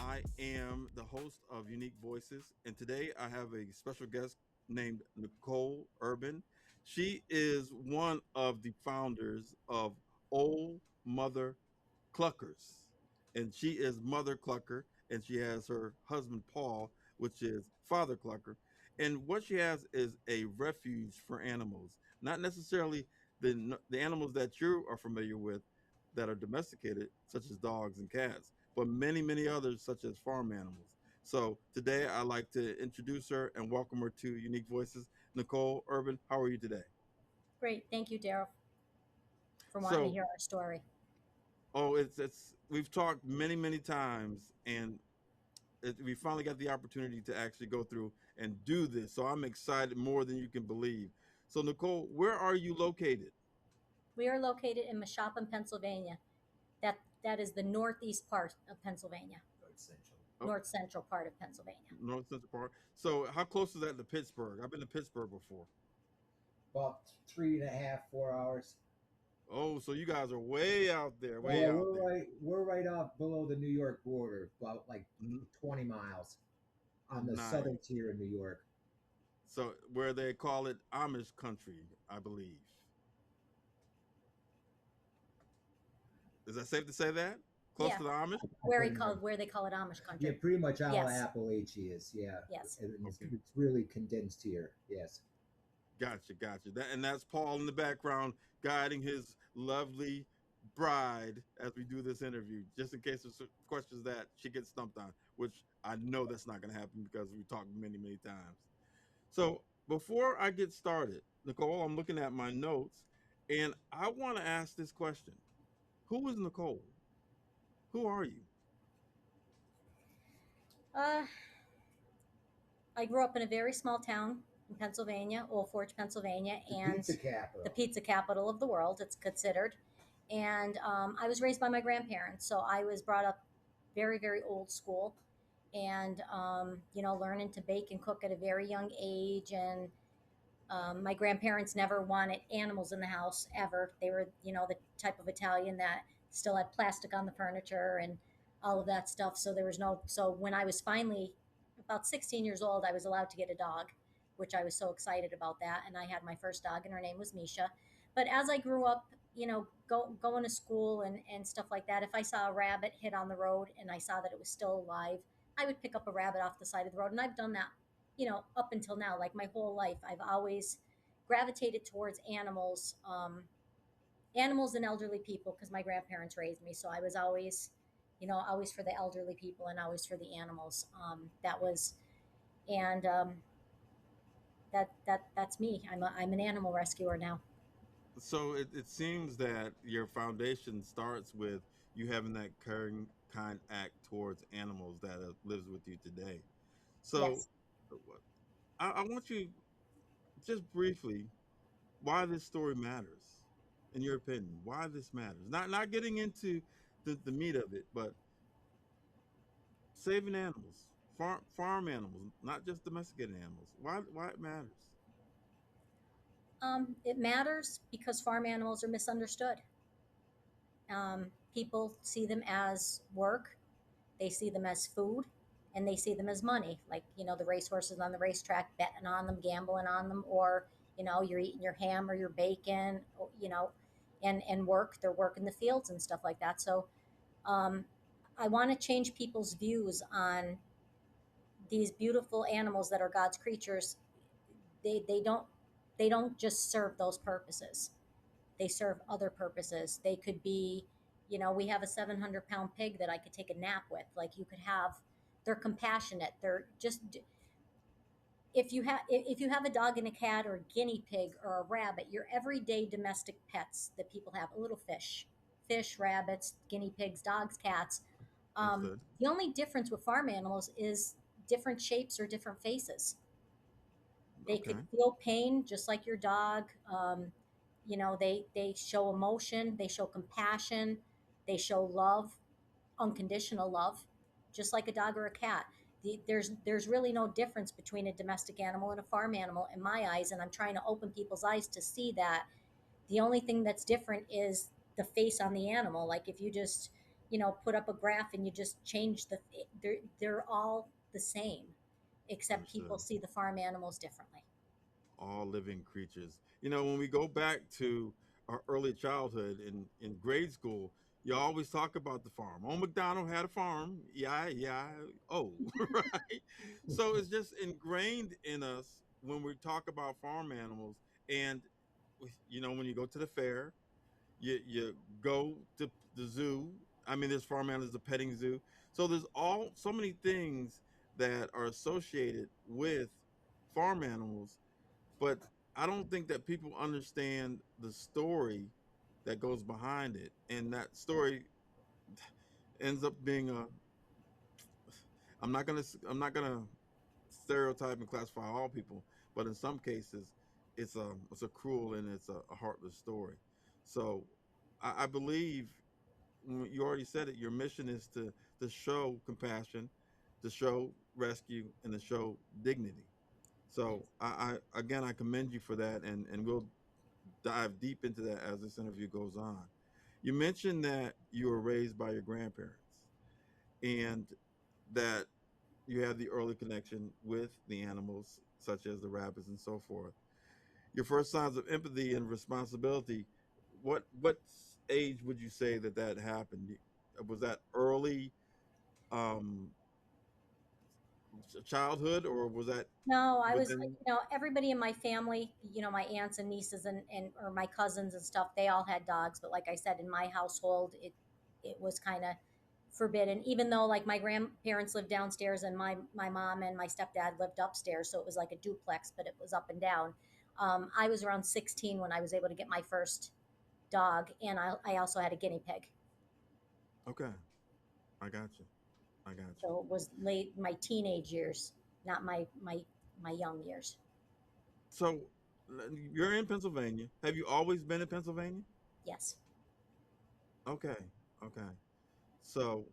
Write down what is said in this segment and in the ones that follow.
I am the host of Unique Voices, and today I have a special guest named Nicole Urban. She is one of the founders of Old Mother Cluckers, and she is Mother Clucker, and she has her husband Paul, which is Father Clucker. And what she has is a refuge for animals, not necessarily the animals that you are familiar with that are domesticated, such as dogs and cats, but many others, such as farm animals. So today I'd like to introduce her and welcome her to Unique Voices. Nicole Urban, how are you today? Great. Thank you, Daryl, for wanting to So, hear our story. oh, it's we've talked many times, and we finally got the opportunity to actually go through and do this. So I'm excited more than you can believe. So Nicole, where are you located? We are located in Mashopin, Pennsylvania. That is the northeast part of Pennsylvania, Oh, north central part of Pennsylvania. North Central Park. So how close is that to Pittsburgh? I've been to Pittsburgh before. About 3.5, 4 hours. Oh, so you guys are way out there, way Yeah, out we're there. right up below the New York border, about like Mhm. 20 miles on the Nice. southern tier of New York. So where they call it Amish country, I believe. Is that safe to say that? Close Yeah, to the Amish? Pretty much. where they call it Amish Yeah, country. pretty much all of Yes, Appalachia is. Yeah, yes. and Okay. it's really condensed here. Yes. Gotcha. And that's Paul in the background guiding his lovely bride as we do this interview, just in case there's questions that she gets stumped on, which I know that's not going to happen because we talked many times. So before I get started, Nicole, I'm looking at my notes and I want to ask this question. Who is Nicole? Who are you? Uh, I grew up in a very small town in Pennsylvania, Old Forge, Pennsylvania, The and pizza the capital. pizza capital of the world. It's considered. And I was raised by my grandparents, so I was brought up very old school, and learning to bake and cook at a very young age. And my grandparents never wanted animals in the house ever. They were, the type of Italian that still had plastic on the furniture and all of that stuff. So there was no. So when I was finally about 16 years old, I was allowed to get a dog, which I was so excited about that. And I had my first dog, and her name was Misha. But as I grew up, going to school and stuff like that, if I saw a rabbit hit on the road and I saw that it was still alive, I would pick up a rabbit off the side of the road. And I've done that, up until now, like my whole life. I've always gravitated towards animals, animals and elderly people because my grandparents raised me. So I was always, always for the elderly people and always for the animals. That was, and that's me. I'm an animal rescuer now. So it seems that your foundation starts with you having that caring kind act towards animals that lives with you today. So Yes. I want you just briefly why this story matters, in your opinion, why this matters. Not getting into the meat of it, but saving animals, farm animals, not just domesticated animals. Why it matters. It matters because farm animals are misunderstood. People see them as work, they see them as food, and they see them as money. Like, the racehorses on the racetrack, betting on them, gambling on them, or, you're eating your ham or your bacon, and work. They're working the fields and stuff like that. So I want to change people's views on these beautiful animals that are God's creatures. They don't just serve those purposes. They serve other purposes. They could be, we have a 700-pound pig that I could take a nap with. Like, you could have, they're compassionate. They're just, if you have a dog and a cat or a guinea pig or a rabbit, your everyday domestic pets that people have, a little fish, rabbits, guinea pigs, dogs, cats. Understood. The only difference with farm animals is different shapes or different faces. They could Okay. feel pain just like your dog. They show emotion, they show compassion, they show love, unconditional love, just like a dog or a cat. There's really no difference between a domestic animal and a farm animal in my eyes, and I'm trying to open people's eyes to see that the only thing that's different is the face on the animal. Like, if you just put up a graph and you just change they're all the same, except people Understood. see the farm animals differently. All living creatures. When we go back to our early childhood in grade school, you always talk about the farm. Old McDonald had a farm. Yeah, yeah. Oh, right. So it's just ingrained in us when we talk about farm animals. And, when you go to the fair, you go to the zoo. I mean, there's farm animals, the petting zoo. So there's so many things that are associated with farm animals, but I don't think that people understand the story that goes behind it, and that story ends up being a. I'm not gonna stereotype and classify all people, but in some cases, it's a cruel and it's a heartless story. So, I believe you already said it. Your mission is to show compassion, to show rescue, and to show dignity. So, I again I commend you for that, and we'll dive deep into that as this interview goes on. You mentioned that you were raised by your grandparents and that you had the early connection with the animals, such as the rabbits and so forth. Your first signs of empathy and responsibility. What age would you say that happened? Was that early um, childhood, or was that No, I was, within? everybody in my family, my aunts and nieces and or my cousins and stuff, they all had dogs. But like I said, in my household, it was kind of forbidden. Even though like my grandparents lived downstairs and my mom and my stepdad lived upstairs, so it was like a duplex, but it was up and down. I was around 16 when I was able to get my first dog, and I also had a guinea pig. Okay, I got you. I got you. So it was late my teenage years, not my young years. So you're in Pennsylvania. Have you always been in Pennsylvania? Yes. Okay, okay. So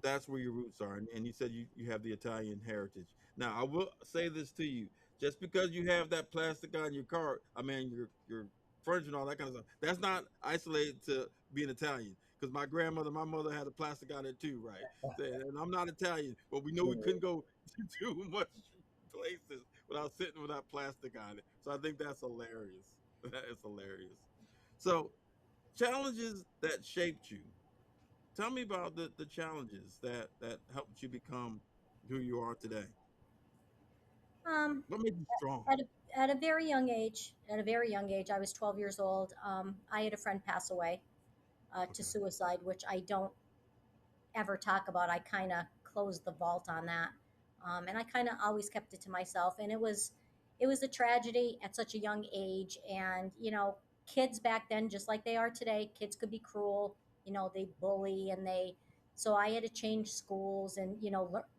that's where your roots are. And you said you have the Italian heritage. Now, I will say this to you. Just because you have that plastic on your car, I mean, your furniture and all that kind of stuff, that's not isolated to being Italian. Because my mother had a plastic on it too, right? And I'm not Italian, but we know we couldn't go too much places without sitting with that plastic on it. So I think that's hilarious. That is hilarious. So, challenges that shaped you. Tell me about the challenges that helped you become who you are today. Um, What made you strong? at a very young age, I was 12 years old. I had a friend pass away to Okay. suicide, which I don't ever talk about. I kind of closed the vault on that, and I kind of always kept it to myself. And it was a tragedy at such a young age. And kids back then, just like they are today, kids could be cruel. They bully and they. So I had to change schools and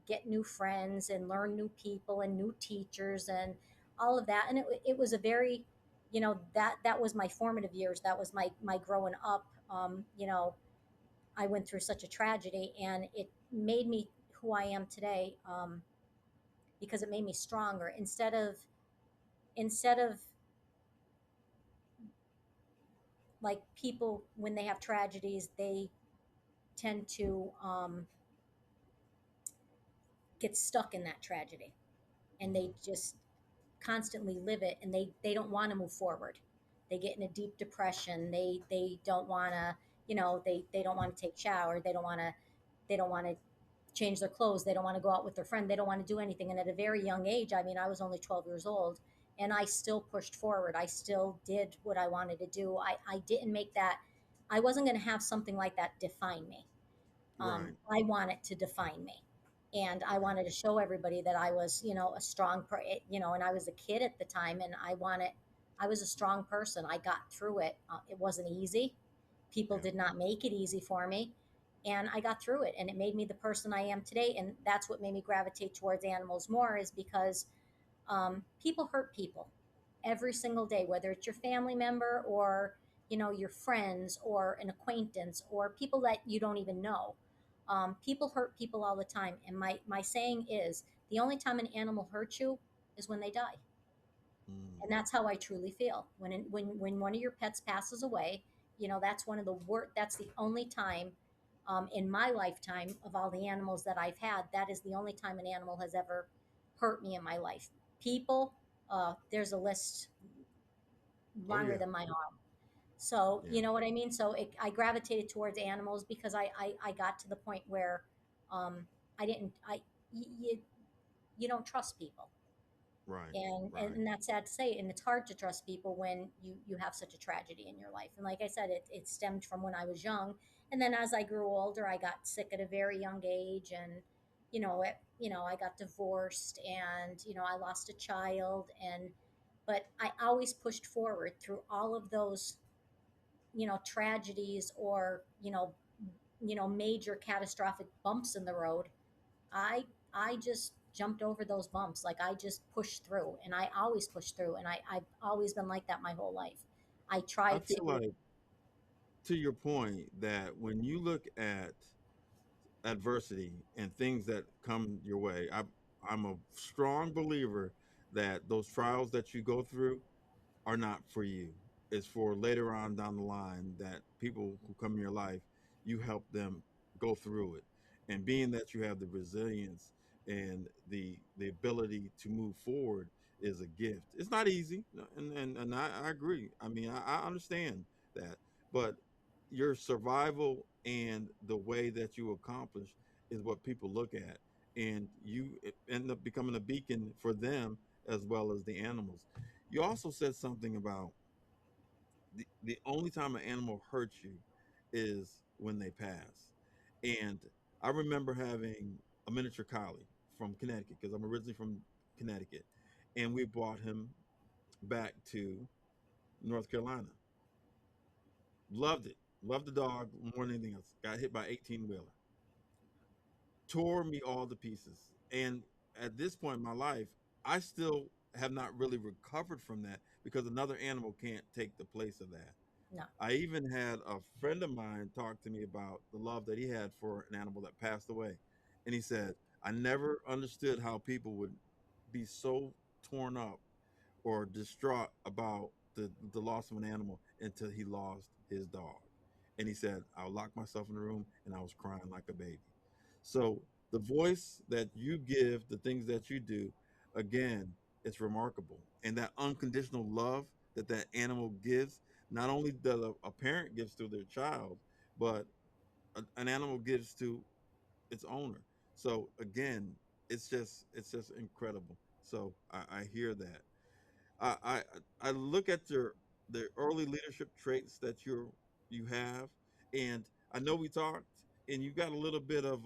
get new friends and learn new people and new teachers and all of that. And it was a very, that was my formative years. That was my growing up. I went through such a tragedy, and it made me who I am today, because it made me stronger. Instead of like people when they have tragedies, they tend to get stuck in that tragedy, and they Hmm. just constantly live it, and they don't want to move forward. They get in a deep depression. They don't want to, they don't want to take shower. They don't want to change their clothes. They don't want to go out with their friend. They don't want to do anything. And at a very young age, I mean, I was only 12 years old, and I still pushed forward. I still did what I wanted to do. I didn't make that, I wasn't going to have something like that define me. Right. I want it to define me. And I Okay. wanted to show everybody that I was, a strong, and I was a kid at the time, and I was a strong person. I got through it. It wasn't easy. People Yeah. did not make it easy for me. And I got through it, and it made me the person I am today. And that's what made me gravitate towards animals more, is because people hurt people every single day, whether it's your family member or your friends or an acquaintance or people that you don't even know. People hurt people all the time, and my saying is the only time an animal hurts you is when they die. And Mm. that's how I truly feel when one of your pets passes away. That's one of the worst. That's the only time in my lifetime, of all the animals that I've had, that is the only time an animal has ever hurt me in my life. People, there's a list Oh longer yeah. than my arm. So Yeah. you know what I mean. So I gravitated towards animals because I got to the point where um, I didn't I you, you don't trust people, Right. and Right. that's sad to say, and it's hard to trust people when you have such a tragedy in your life. And like I said, it stemmed from when I was young, and then as I grew older, I got sick at a very young age, and I got divorced, and I lost a child, and but I always pushed forward through all of those tragedies, or major catastrophic bumps in the road. I just jumped over those bumps. Like, I just pushed through, and I always pushed through, and I've always been like that my whole life. I I tried to. feel like, to your point, that when you look at adversity and things that come your way, I'm a strong believer that those trials that you go through are not for you. It's for later on down the line, that people who come in your life, you help them go through it. And being that you have the resilience and the ability to move forward is a gift. It's not easy, and I agree. I mean, I understand that, but your survival and the way that you accomplish is what people look at, and you end up becoming a beacon for them as well as the animals. You also said something about the only time an animal hurts you is when they pass. And I remember having a miniature collie from Connecticut, because I'm originally from Connecticut, and we brought him back to North Carolina. Loved it. Loved the dog more than anything else. Got hit by 18 wheeler. Tore me all to pieces. And at this point in my life, I still have not really recovered from that, because another animal can't take the place of that. No. I even had a friend of mine talk to me about the love that he had for an animal that passed away. And he said, I never understood how people would be so torn up or distraught about the loss of an animal until he lost his dog. And he said, I would lock myself in the room and I was crying like a baby. So the voice that you give, the things that you do, again, it's remarkable. And that unconditional love that that animal gives, not only that a parent gives to their child, but an animal gives to its owner. So again, it's just incredible. So I hear that. I, I I look at your the early leadership traits that you have, and I know we talked, and you got a little bit of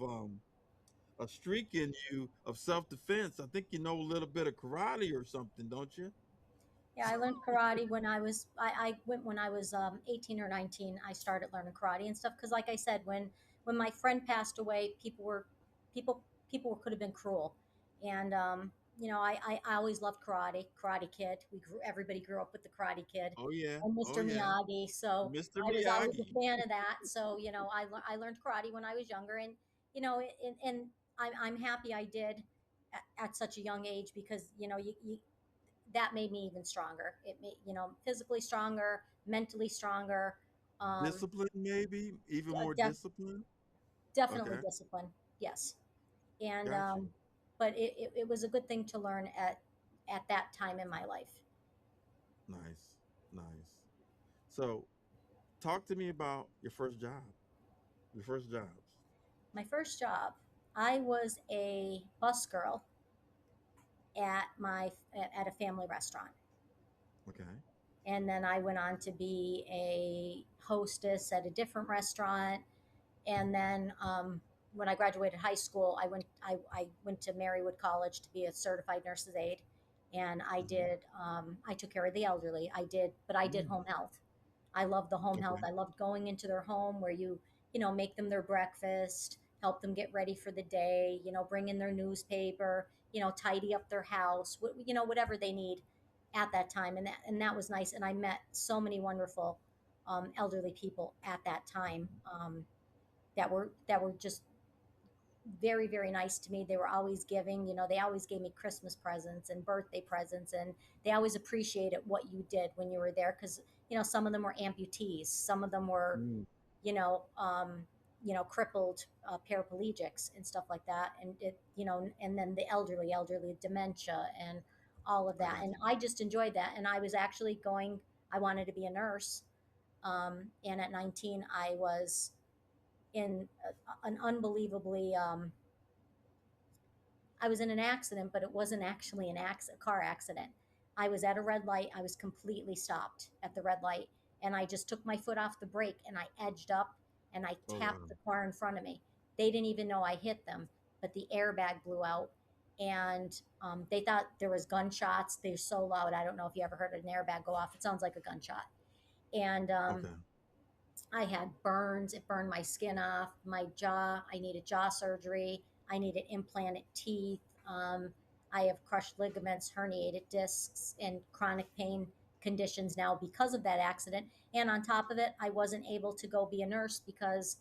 a streak in you of self defense. I think you know a little bit of karate or something, don't you? Yeah, I learned karate when I went when I was 18 or 19. I started learning karate and stuff because, like I said, when my friend passed away, people people could have been cruel, and I always loved karate. Karate Kid. Everybody grew up with the Karate Kid Oh yeah, and oh Mr. yeah, Miyagi. So Mr. I was always Miyagi. a fan of that. So I learned karate when I was younger, and and I'm happy I did at such a young age, because that made me even stronger. It made physically stronger, mentally stronger, um, Discipline, maybe even more def- discipline. definitely Okay, discipline. Yes, and got you. but it was a good thing to learn at that time in my life. Nice, nice. So, talk to me about your first job. Your first jobs. My first job, I was a bus girl at a family restaurant, Okay. and then I went on to be a hostess at a different restaurant. And then when I graduated high school, I went to Marywood College to be a certified nurse's aide, and Hmm. I took care of the elderly. I did Mm. home health. I loved the home health. Okay. I loved going into their home where make them their breakfast, help them get ready for the day, bring in their newspaper, tidy up their house, whatever they need at that time. And that was nice. And I met so many wonderful elderly people at that time. That were just very, very nice to me. They were always giving. They always gave me Christmas presents and birthday presents, and they always appreciated what you did when you were there, because some of them were amputees, some of them were Mm. you know um, crippled paraplegics and stuff like that, and and then the elderly dementia and all of I that. got And you. I just enjoyed that. And I was actually going. I wanted to be a nurse, and at 19, I was in an unbelievably I was in an accident, but it wasn't actually a car accident. I was at a red light. I was completely stopped at the red light, and I just took my foot off the brake and I edged up and I Oh tapped wow. the car in front of me. They didn't even know I hit them, but the airbag blew out, and they thought there was gunshots. They're so loud. I don't know if you ever heard an airbag go off. It sounds like a gunshot. And Okay. I had burns. It burned my skin off, my jaw. I needed jaw surgery. I needed implanted teeth. I have crushed ligaments, herniated discs, and chronic pain conditions now because of that accident. And on top of it, I wasn't able to go be a nurse because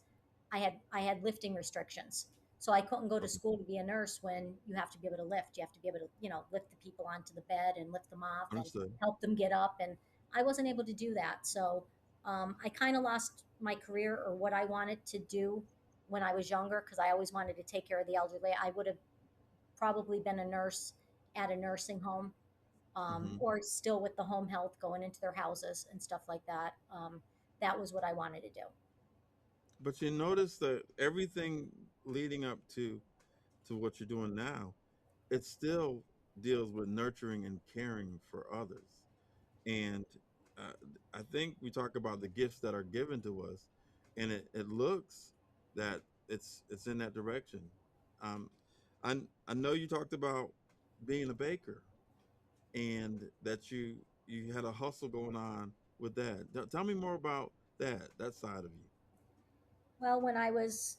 I had lifting restrictions. So I couldn't go to Okay. school to be a nurse when you have to be able to lift. You have to be able to, lift the people onto the bed and lift them off and Understood. help them get up. And I wasn't able to do that. So I kind of lost my career or what I wanted to do when I was younger because I always wanted to take care of the elderly. I would have probably been a nurse at a nursing home, Hmm. or still with the home health, going into their houses and stuff like that. That was what I wanted to do. But you notice that everything leading up to what you're doing now, it still deals with nurturing and caring for others. And uh, I think we talk about the gifts that are given to us, and it looks that it's in that direction. Um, I I know you talked about being a baker and that you had a hustle going on with that. Tell me more about that side of you. Well, when I was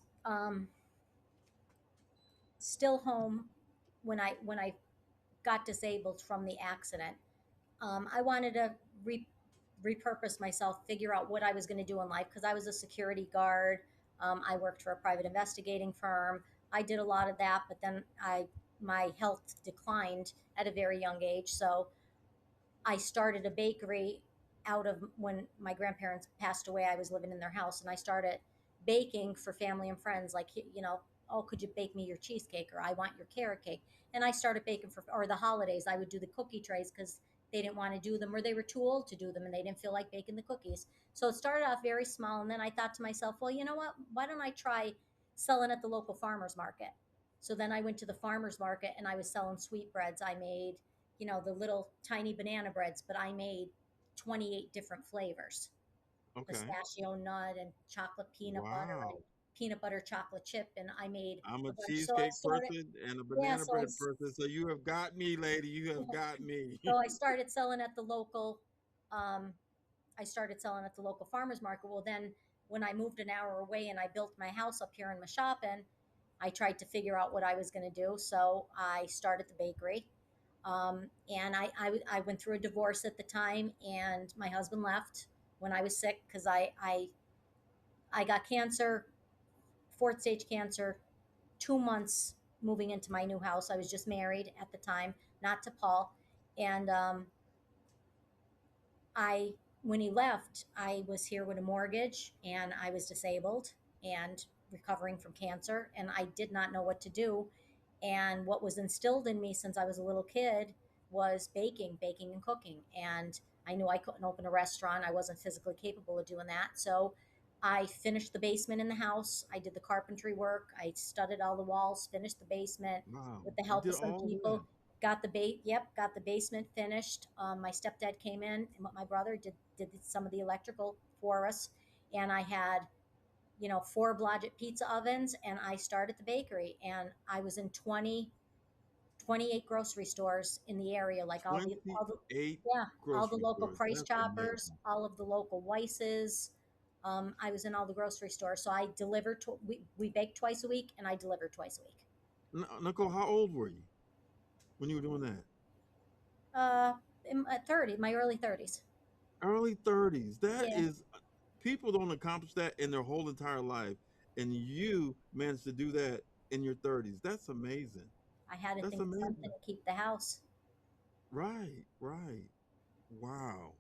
still home, when I got disabled from the accident, I wanted to repurpose myself, figure out what I was going to do in life because I was a security guard. I worked for a private investigating firm. I did a lot of that, but then my health declined at a very young age. So I started a bakery out of when my grandparents passed away. I was living in their house, and I started baking for family and friends. Like, oh, could you bake me your cheesecake, or I want your carrot cake? And I started baking for, or the holidays, I would do the cookie trays because they didn't want to do them, or they were too old to do them, and they didn't feel like baking the cookies. So it started off very small, and then I thought to myself, well, you know what? Why don't I try selling at the local farmers market? So then I went to the farmers market and I was selling sweetbreads. I made the little tiny banana breads, but I made 28 different flavors: Okay. pistachio nut and chocolate peanut butter and Wow. peanut butter chocolate chip. And I made I'm a a bunch. So I cheesecake started, person and a yeah. banana bread person. So you have got me, lady. You have got me. So I started selling at the local, um, I started selling at the local farmers market. Well, then when I moved an hour away and I built my house up here in Mashopin, I tried to figure out what I was going to do. So I started the bakery. And I went through a divorce at the time, and my husband left when I was sick because I got cancer, fourth stage cancer, 2 months moving into my new house. I was just married at the time, not to Paul. And I when he left, I was here with a mortgage and I was disabled and recovering from cancer, and I did not know what to do. And what was instilled in me since I was a little kid was baking and cooking. And I knew I couldn't open a restaurant. I wasn't physically capable of doing that. So I finished the basement in the house. I did the carpentry work. I studded all the walls, finished the basement Wow. with the You help did of some all of that. people. Got the basement finished. My stepdad came in, and my brother did some of the electrical for us. And I had, four Blodgett pizza ovens, and I started the bakery. And I was in 28 grocery stores in the area, like all the 28 yeah, all the grocery local stores. Price That's Choppers, amazing. all of the local Weisses. I was in all the grocery stores, so I delivered. We baked twice a week, and I delivered twice a week. Nicole, how old were you when you were doing that? Uh, at 30, my early 30s. Early 30s. That Yeah, is, people don't accomplish that in their whole entire life. And you managed to do that in your 30s. That's amazing. I had to That's think of something amazing. to keep the house. Right, right. Wow.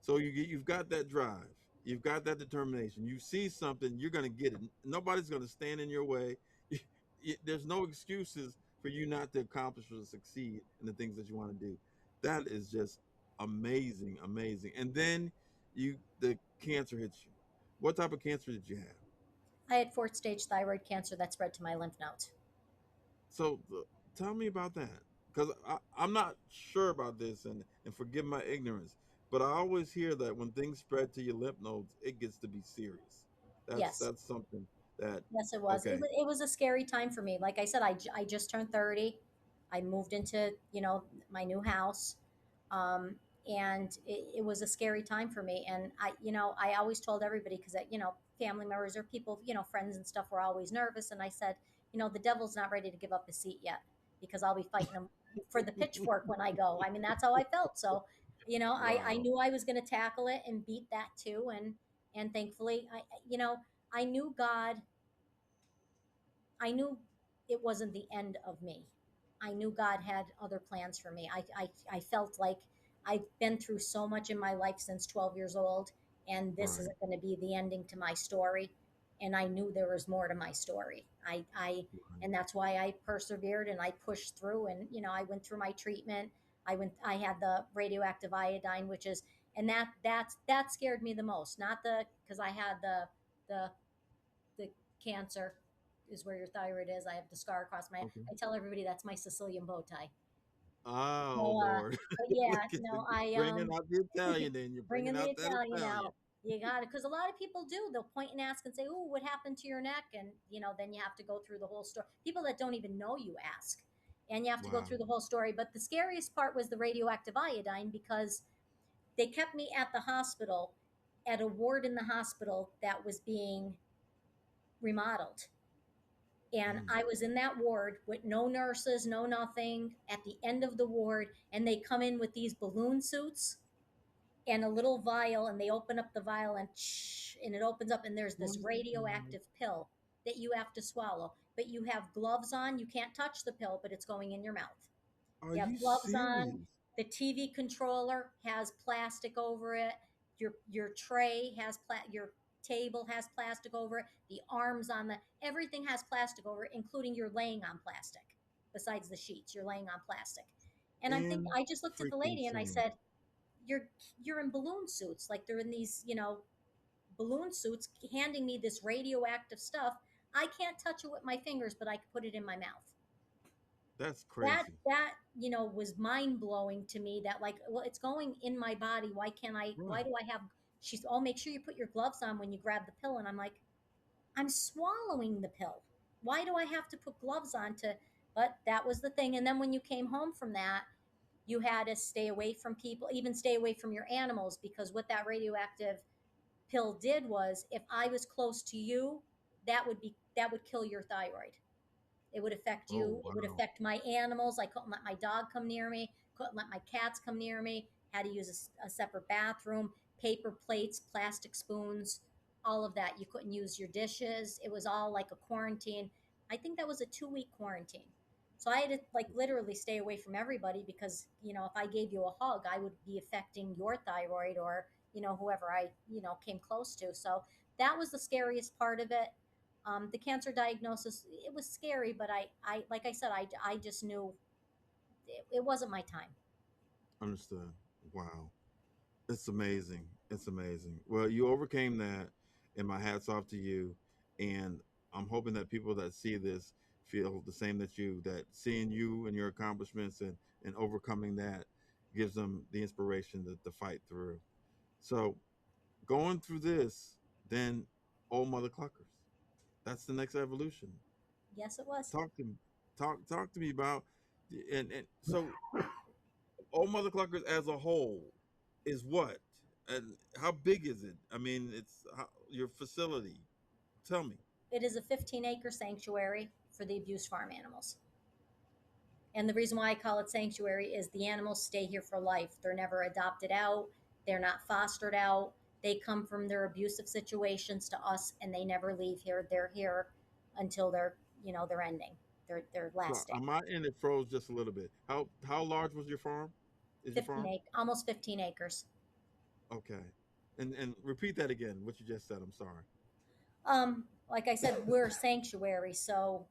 So you've got that drive. You've got that determination. You see something, you're going to get it. Nobody's going to stand in your way. There's no excuses for you not to accomplish or succeed in the things that you want to do. That is just amazing, amazing. And then the cancer hits you. What type of cancer did you have? I had fourth stage thyroid cancer that spread to my lymph nodes. So tell me about that, because I'm not sure about this, and forgive my ignorance, but I always hear that when things spread to your lymph nodes, it gets to be serious. Yes. That's something that Yes, it was. okay, It was a scary time for me. Like I said, I just turned 30. I moved into, my new house. Um, and it was a scary time for me. And I always told everybody because, family members or people, friends and stuff were always nervous. And I said, the devil's not ready to give up his seat yet because I'll be fighting him for the pitchfork when I go. I mean, that's how I felt. So, I wow, knew I was going to tackle it and beat that too. And thankfully, I knew God. I knew it wasn't the end of me. I knew God had other plans for me. I felt like I've been through so much in my life since 12 years old, and this right, isn't going to be the ending to my story. And I knew there was more to my story. right. And that's why I persevered and I pushed through. And I went through my treatment. I had the radioactive iodine, which is, and that scared me the most. Not because I had the the cancer is where your thyroid is. I have the scar across my. Okay. I tell everybody that's my Sicilian bow tie. Oh So, Lord, but look yeah, at you I bringing out the Italian. Then you're bringing bringing the out that Italian Italian. out. You got it, because a lot of people do. They'll point and ask and say, "Oh, what happened to your neck?" And then you have to go through the whole story. People that don't even know you ask, and you have to go Wow. through the whole story. But the scariest part was the radioactive iodine because they kept me at the hospital, at a ward in the hospital that was being remodeled. And Mm. I was in that ward with no nurses, no nothing, at the end of the ward. And they come in with these balloon suits and a little vial, and they open up the vial and and it opens up, and there's this Wow. radioactive pill that you have to swallow. But you have gloves on. You can't touch the pill, but it's going in your mouth. Are You have you gloves on. serious? The TV controller has plastic over it. Your tray has your table has plastic over it. The arms on the everything has plastic over it, including you're laying on plastic. Besides the sheets, you're laying on plastic. And In I just looked at the freaking lady and I sane. said, "You're you're in balloon suits, like they're in these, balloon suits, handing me this radioactive stuff. I can't touch it with my fingers, but I can put it in my mouth." That's that crazy. that was mind blowing to me, that, like, well, it's going in my body. Why Right. do I have, she's, "Oh, make sure you put your gloves on when you grab the pill." And I'm like, I'm swallowing the pill. Why do I have to put gloves on to, but that was the thing. And then when you came home from that, you had to stay away from people, even stay away from your animals, because what that radioactive pill did was, if I was close to you, that would kill your thyroid. It would affect Oh you. It would wow. affect my animals. I couldn't let my dog come near me. Couldn't let my cats come near me. Had to use a separate bathroom. Paper plates, plastic spoons, all of that. You couldn't use your dishes. It was all like a quarantine. I think that was a 2-week quarantine. So I had to, like, literally stay away from everybody because, if I gave you a hug, I would be affecting your thyroid, or, whoever I, came close to. So that was the scariest part of it. The cancer diagnosis, it was scary, but like I said, I just knew it wasn't my time. Understood. Wow. It's amazing. It's amazing. Well, you overcame that, and my hats off to you. And I'm hoping that people that see this feel the same that you, that seeing you and your accomplishments and overcoming that gives them the inspiration to fight through. So going through this, then old Mother Cluckers. That's the next evolution. Yes, it was. Talk to me. Talk to me about and so old Mother Cluckers as a whole is what? And how big is it? I mean, your facility. Tell me. It is a 15-acre sanctuary for the abused farm animals. And the reason why I call it sanctuary is the animals stay here for life. They're never adopted out, they're not fostered out. They come from their abusive situations to us, and they never leave here. They're here until they're ending. Their So last day. on my end, it froze just a little bit. How large was your farm? Is your 15 farm? acre, almost 15 acres. Okay. And repeat that again. What you just said. I'm sorry. Like I said, we're a sanctuary, so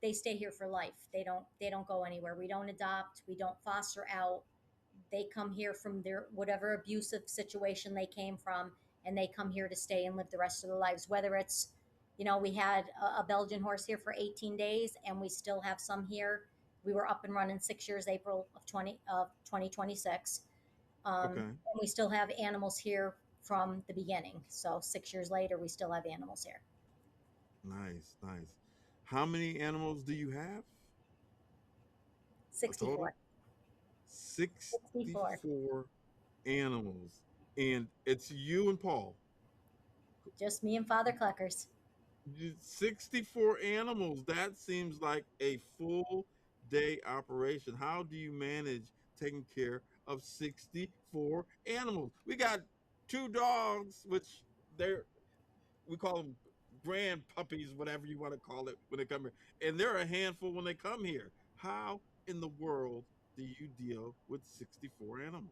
they stay here for life. They don't go anywhere. We don't adopt. We don't foster out. They come here from their whatever abusive situation they came from, and they come here to stay and live the rest of their lives. Whether it's, we had a Belgian horse here for 18 days, and we still have some here. We were up and running 6 years, April of 2026. Okay. And we still have animals here from the beginning. So 6 years later, we still have animals here. Nice, nice. How many animals do you have? A total? 64. 64. 64 animals. And it's you and Paul. Just me and Father Cluckers. 64 animals. That seems like a full day operation. How do you manage taking care of 64 animals? We got two dogs, which they're we call them grand puppies, whatever you want to call it, when they come here, and they're a handful when they come here. How in the world do you deal with 64 animals?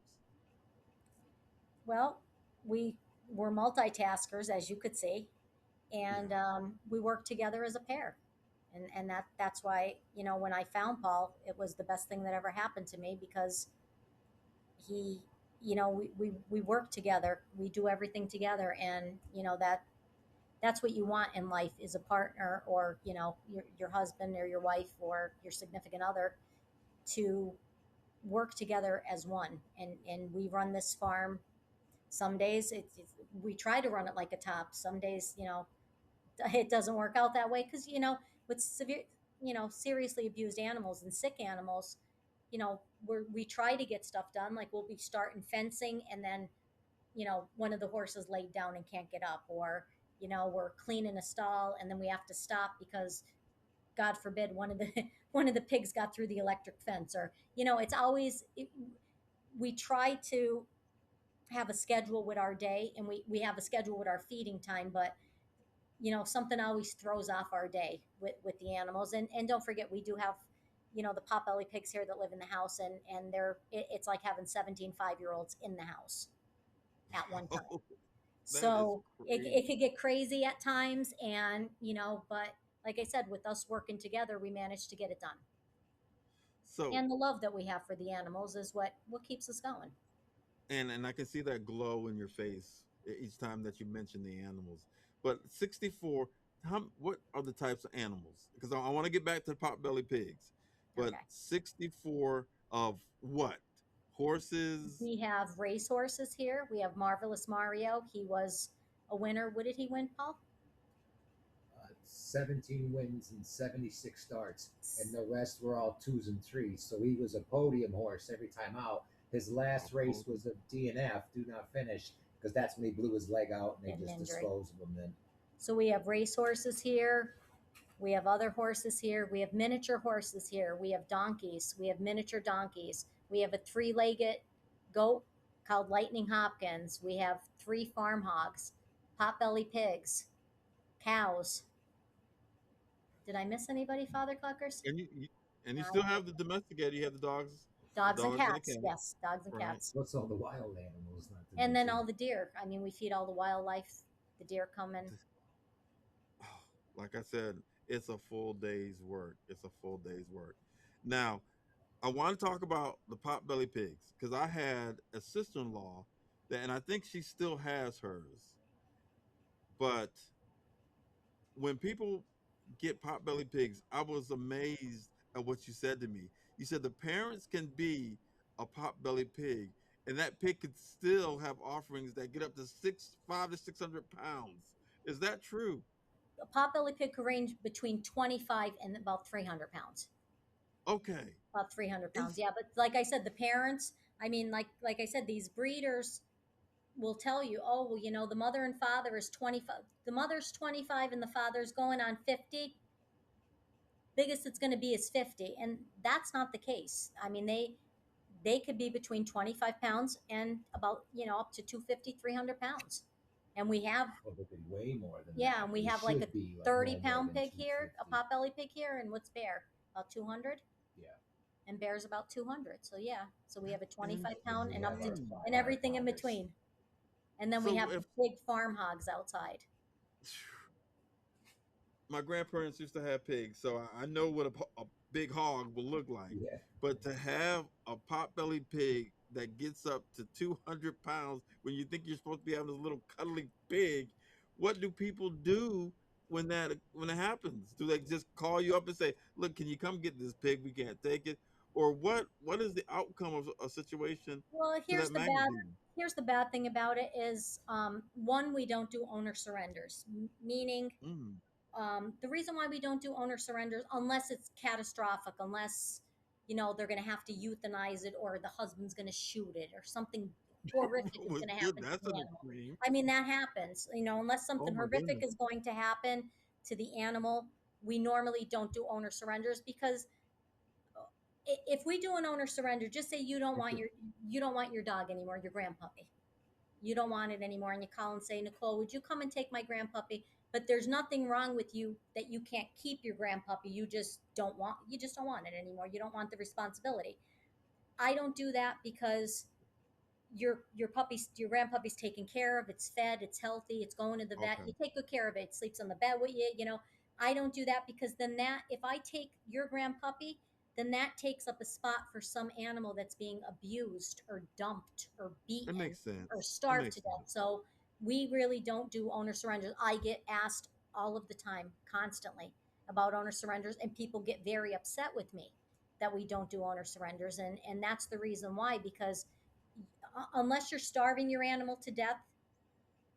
Well, we were multitaskers, as you could see, Yeah. and we worked together as a pair. And that's why, when I found Paul, it was the best thing that ever happened to me because he, we work together, we do everything together, and that's what you want in life is a partner, or your husband or your wife or your significant other, to work together as one. And we run this farm. Some days we try to run it like a top. Some days, it doesn't work out that way because, with severe, seriously abused animals and sick animals, we try to get stuff done. Like we'll be starting fencing, and then one of the horses laid down and can't get up, or we're cleaning a stall and then we have to stop because, God forbid, one of the one of the pigs got through the electric fence, or it's always we try to have a schedule with our day, and we have a schedule with our feeding time, but something always throws off our day with the animals. And don't forget, we do have the potbelly pigs here that live in the house, and it's like having 17 5-year olds in the house at one time. That is So it crazy. could get crazy at times, and but like I said, with us working together, we managed to get it done. So, And the love that we have for the animals is what keeps us going. and I can see that glow in your face each time that you mention the animals. But 64, what are the types of animals? Because I want to get back to potbelly pigs. But Okay. 64 of what? Horses? We have race horses here. We have Marvelous Mario. He was a winner. What did he win, Paul? 17 wins and 76 starts, and the rest were all twos and threes. So he was a podium horse every time out. His last race Oh, was a DNF, do not finish, because that's when he blew his leg out and they Get an just injury. disposed of him then. So we have race horses here. We have other horses here. We have miniature horses here. We have donkeys. We have miniature donkeys. We have a three-legged goat called Lightning Hopkins. We have three farm hogs, potbelly pigs, cows. Did I miss anybody, Father Cluckers? and you No, I still don't have think the so. domesticated. You have the Dogs and dogs and the cats. cats, Yes, dogs and right? cats. What's all the wild animals not to And then mention? all the deer. I mean, we feed all the wildlife. The deer come in. Like I said, it's a full day's work. It's a full day's work. Now, I want to talk about the potbelly pigs because I had a sister-in-law that, and I think she still has hers. But when people get potbelly pigs, I was amazed at what you said to me. You said the parents can be a potbelly pig, and that pig could still have offerings that get up to 5 to 600 pounds. Is that true? A potbelly pig could range between 25 and about 300 pounds. Okay. About 300 pounds. It's Yeah, but like I said, the parents, I mean, like I said, these breeders will tell you, oh, well, the mother and father is 25. The mother's 25 and the father's going on 50. Biggest it's going to be is 50, and that's not the case. I mean, they could be between 25 pounds and about up to 250, 300 pounds. And we have, Well, they could way more than yeah, that. and we They have like a should be like 30 no more pound than pig here, a 250. potbelly pig here. And what's bear? About 200. Yeah. And bear's about 200. So yeah, so we have a that's 25 Then pound we and up have to, our insane. and 500 everything in pounders. between. And then we So have the if big farm hogs outside. my grandparents used to have pigs, so I know what a big hog will look like. Yeah. But to have a pot-bellied pig that gets up to 200 pounds when you think you're supposed to be having this little cuddly pig, what do people do when it happens? Do they just call you up and say, "Look, can you come get this pig? We can't take it," or what is the outcome of a situation Well, to that magnitude? here's the bad thing about it is one, we don't do owner surrenders, meaning Mm. the reason why we don't do owner surrenders, unless it's catastrophic, unless they're going to have to euthanize it, or the husband's going to shoot it, or something horrific is Well, going to good. happen to That's the an animal. extreme. I mean, that happens. Unless Oh something my horrific goodness. is going to happen to the animal, we normally don't do owner surrenders because if we do an owner surrender, just say Okay. you don't want your dog anymore, your grandpuppy, you don't want it anymore, and you call and say, Nicole, would you come and take my grandpuppy? But there's nothing wrong with you that you can't keep your grandpuppy. You just don't want it anymore. You don't want the responsibility. I don't do that because your grandpuppy's taken care of, it's fed, it's healthy, it's going to the vet, Okay. you take good care of it, it sleeps on the bed with you. I don't do that because then that if I take your grandpuppy, then that takes up a spot for some animal that's being abused or dumped or It beaten makes sense. or It starved makes to death. sense. So we really don't do owner surrenders. I get asked all of the time, constantly, about owner surrenders, and people get very upset with me that we don't do owner surrenders, and that's the reason why. Because unless you're starving your animal to death,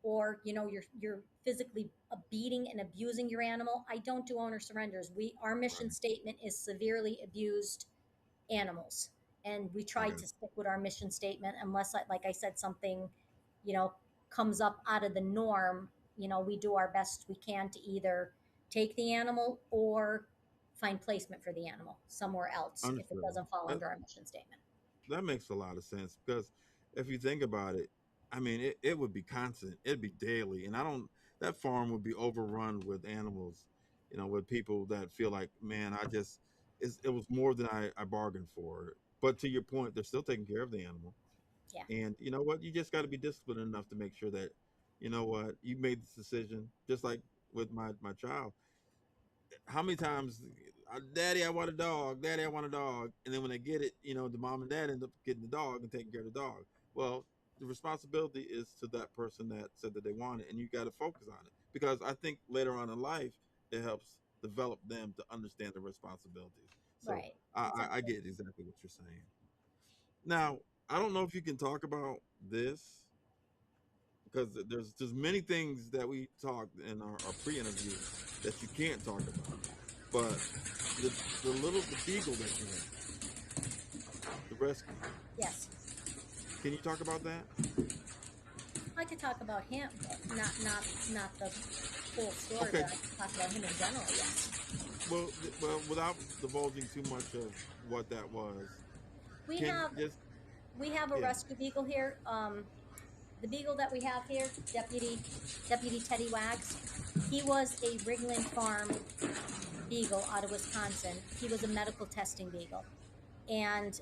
or you're physically beating and abusing your animal, I don't do owner surrenders. Our mission Right. statement is severely abused animals, and we I try got to stick with our mission statement unless, like I said, something you know comes up out of the norm. We do our best we can to either take the animal or find placement for the animal somewhere else if it understood. doesn't fall That under our mission statement. that makes a lot of sense because if you think about it, I mean, it would be constant. It'd be daily, and I don't. That farm would be overrun with animals. With people that feel like, man, it was more than I bargained for. But to your point, they're still taking care of the animal, Yeah. and you know what? You just got to be disciplined enough to make sure that, you know what, you made this decision. Just like with my child, how many times, Daddy, I want a dog. Daddy, I want a dog. And then when they get it, the mom and dad end up getting the dog and taking care of the dog. Well, the responsibility is to that person that said that they want it, and you got to focus on it because I think later on in life it helps develop them to understand the responsibilities. So Right. I Exactly. get exactly what you're saying. Now, I don't know if you can talk about this because there's many things that we talked in our pre-interview that you can't talk about, but the the beagle that you had, the rescue. Yes. Can you talk about that? I could talk about him, but not the full story, Okay. but I could talk about him in general. Yes. Well, without divulging too much of what that was, We can have just we have a yeah. rescue beagle here. The beagle that we have here, Deputy Teddy Wags, he was a Rigland Farm beagle out of Wisconsin. He was a medical testing beagle. And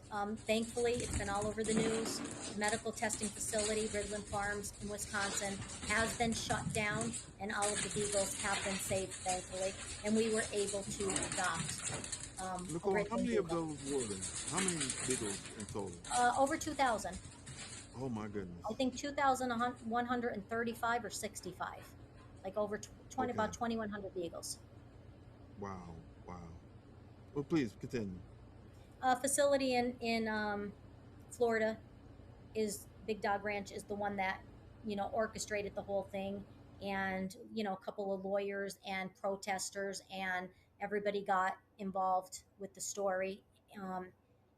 thankfully, it's been all over the news. The medical testing facility, Rigland Farms in Wisconsin, has been shut down, and all of the beagles have been saved, thankfully. And we were able to adopt a Nicole, how Rigland many of beagle. those were there? How many beagles in total? Over 2,000. Oh my goodness. I think 2,135 or 65. Like over 20, Okay. about 2,100 beagles. Wow. Wow. Well, please continue. Facility in Florida is Big Dog Ranch is the one that orchestrated the whole thing, and a couple of lawyers and protesters and everybody got involved with the story, um,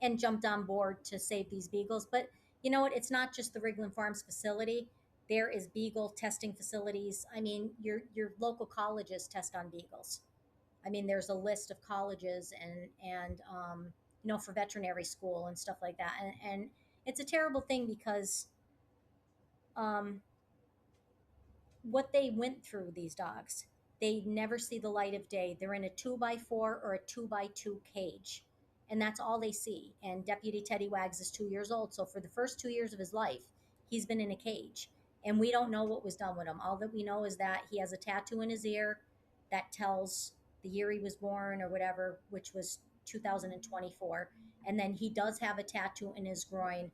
and jumped on board to save these beagles. But you know what? It's not just the Rigland Farms facility. There is beagle testing facilities. I mean, your local colleges test on beagles. I mean, there's a list of colleges and for veterinary school and stuff like that. And it's a terrible thing because um, what they went through, these dogs, they never see the light of day. They're in a 2x4 or a 2x2 cage, and that's all they see. And Deputy Teddy Wags is 2 years old. So for the first 2 years of his life, he's been in a cage. and we don't know what was done with him. All that we know is that he has a tattoo in his ear that tells the year he was born or whatever, which was 2024. And then he does have a tattoo in his groin,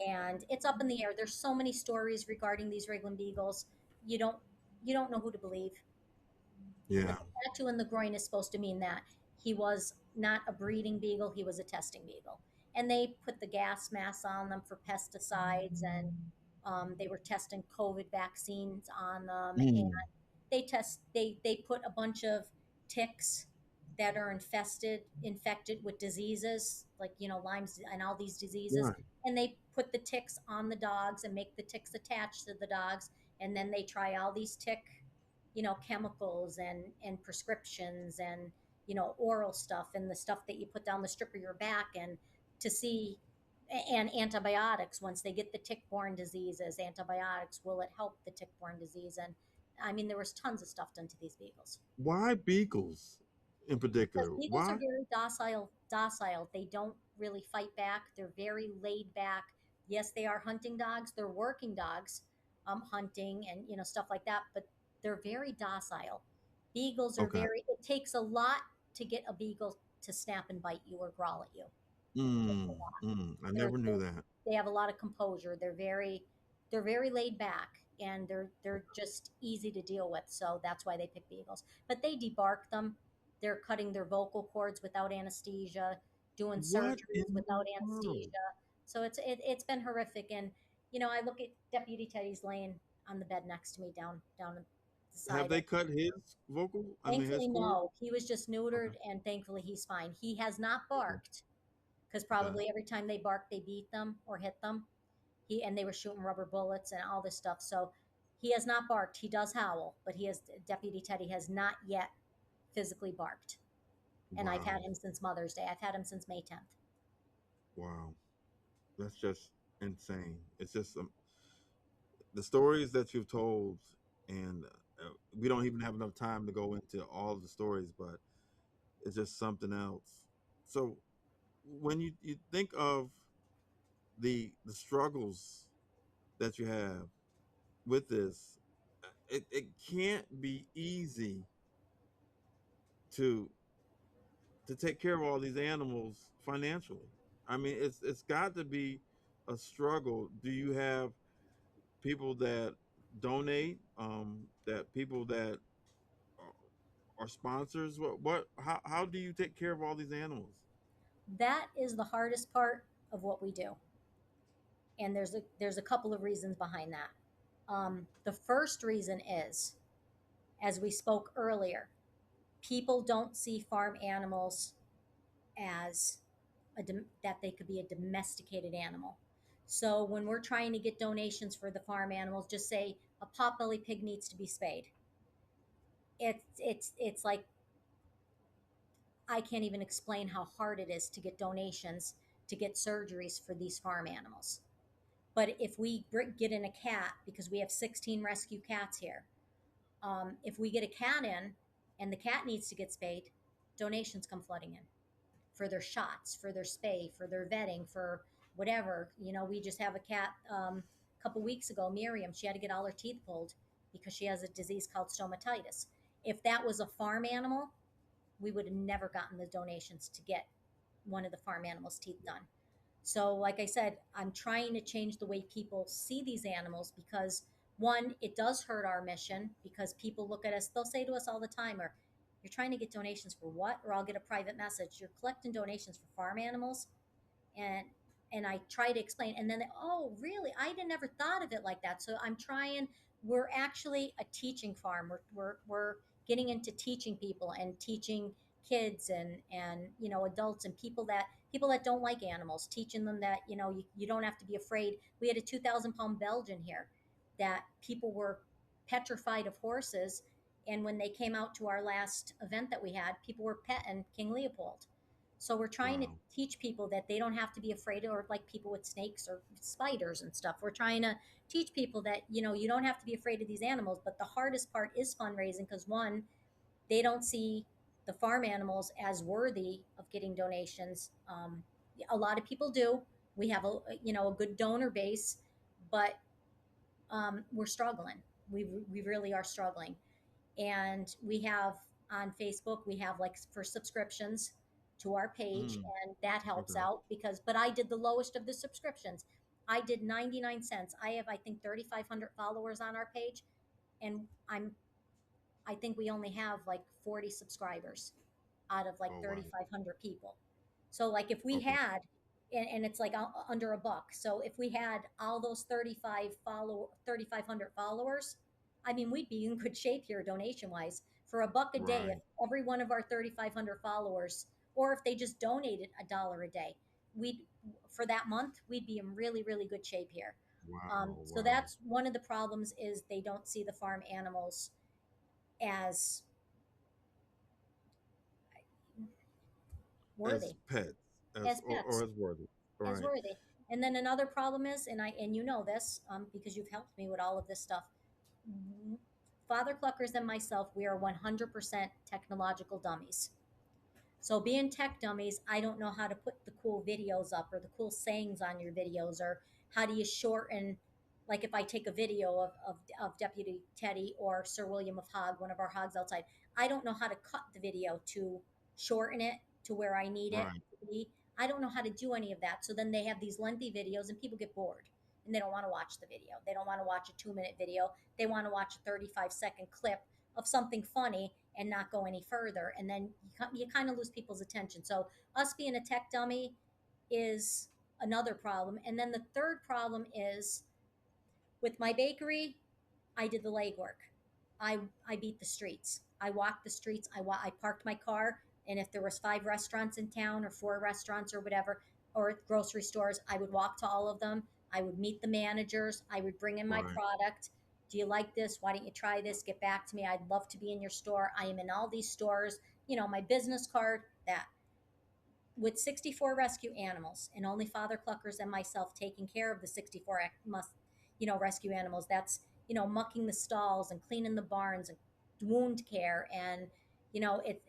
and it's up in the air. There's so many stories regarding these Reglan Beagles. You don't you don't know who to believe. But Yeah. the tattoo in the groin is supposed to mean that he was not a breeding beagle, he was a testing beagle. And they put the gas masks on them for pesticides, and they were testing COVID vaccines on them. And Mm. they put a bunch of ticks that are infected with diseases like Lyme's and all these diseases, Right. and they put the ticks on the dogs and make the ticks attached to the dogs, and then they try all these tick chemicals and prescriptions and oral stuff and the stuff that you put down the strip of your back and to see and antibiotics. Once they get the tick-borne diseases, antibiotics, will it help the tick-borne disease? And I mean, there was tons of stuff done to these beagles Why beagles in because particular? beagles are Why? very docile. They don't really fight back. They're very laid back. Yes, they are hunting dogs. They're working dogs, hunting and stuff like that. But they're very docile. Beagles are Okay. very. It takes a lot to get a beagle to snap and bite you or growl at you. Mm. Mm. I They're, never knew they're that. they have a lot of composure. They're very laid back, and they're just easy to deal with. So that's why they pick beagles. But they debark them. They're cutting their vocal cords without anesthesia, doing What in surgeries the without world? anesthesia. So it's been horrific. And I look at Deputy Teddy's laying on the bed next to me down the Have side. they cut his vocal? I mean, his Thankfully, cord? no. He was just Okay. neutered, and thankfully he's fine. He has not Okay. barked because Okay. probably every time they barked, they beat them or hit them. And they were shooting rubber bullets and all this stuff. So he has not barked. He does howl, but Deputy Teddy has not yet physically barked. And I've had Wow. him since Mother's Day. I've had him since May 10th. Wow. That's just insane. It's just the stories that you've told, and we don't even have enough time to go into all of the stories, but it's just something else. So when you think of the struggles that you have with this, it can't be easy to take care of all these animals financially. I mean, it's got to be a struggle. Do you have people that donate? That people that are sponsors? What? How do you take care of all these animals? That is the hardest part of what we do. And there's a couple of reasons behind that. The first reason is, as we spoke earlier, people don't see farm animals as that they could be a domesticated animal. So when we're trying to get donations for the farm animals, just say a potbelly pig needs to be spayed. It's like I can't even explain how hard it is to get donations to get surgeries for these farm animals. But if we get in a cat, because we have 16 rescue cats here, if we get a cat in and the cat needs to get spayed, donations come flooding in for their shots, for their spay, for their vetting, for whatever. We just have a cat a couple weeks ago, Miriam. She had to get all her teeth pulled because she has a disease called stomatitis. If that was a farm animal, we would have never gotten the donations to get one of the farm animals' teeth done. So, like I said, I'm trying to change the way people see these animals because, one, it does hurt our mission because people look at us, they'll say to us all the time, or you're trying to get donations for what? Or I'll get a private message. You're collecting donations for farm animals? and I try to explain, and then oh really, I didn't never thought of it like that. So I'm trying. We're actually a teaching farm. We're getting into teaching people and teaching kids and adults and people that don't like animals, teaching them that you don't have to be afraid. We had a 2,000-pound Belgian here that people were petrified of horses, and when they came out to our last event that we had, people were petting King Leopold. So we're trying to Wow. teach people that they don't have to be afraid, or like people with snakes or spiders and stuff. We're trying to teach people that you don't have to be afraid of these animals. But the hardest part is fundraising because, one, they don't see the farm animals as worthy of getting donations. A lot of people do. We have a good donor base, but we're struggling. We really are struggling. And we have on Facebook, we have like for subscriptions to our page, Mm, and that helps okay. out because, but I did the lowest of the subscriptions. I did 99 cents. I have, I think, 3,500 followers on our page, and I think we only have like 40 subscribers out of like Oh wow. 3,500 people. So like if we Okay. had, and it's like under a buck. So if we had all those 3,500 followers, I mean, we'd be in good shape here donation wise. For a buck a day, if Right. every one of our 3,500 followers, or if they just donated $1 a day, we'd, for that month, we'd be in really, really good shape here. Wow. So Wow. that's one of the problems is they don't see the farm animals as As worthy, pets, as or pets, as worthy. as Right. worthy. And then another problem is, and you know this because you've helped me with all of this stuff. Father Cluckers and myself, we are 100% technological dummies. So being tech dummies, I don't know how to put the cool videos up or the cool sayings on your videos or how do you shorten, like if I take a video of Deputy Teddy or Sir William of Hogg, one of our hogs outside, I don't know how to cut the video to shorten it to where I need it Right. to be. I don't know how to do any of that. So then they have these lengthy videos and people get bored and they don't want to watch the video. They don't want to watch a 2 minute video. They want to watch a 35-second clip of something funny and not go any further. And then you kind of lose people's attention. So, us being a tech dummy is another problem. And then the third problem is with my bakery, I did the legwork. I I beat the streets. I walked the streets. I parked my car, and if there was 5 restaurants in town or 4 restaurants or whatever, or grocery stores, I would walk to all of them. I would meet the managers. I would bring in my Right. product. Do you like this? Why don't you try this? Get back to me. I'd love to be in your store. I am in all these stores. You know, my business card, that with 64 rescue animals and only Father Cluckers and myself taking care of the 64 rescue animals, that's, mucking the stalls and cleaning the barns and wound care. And,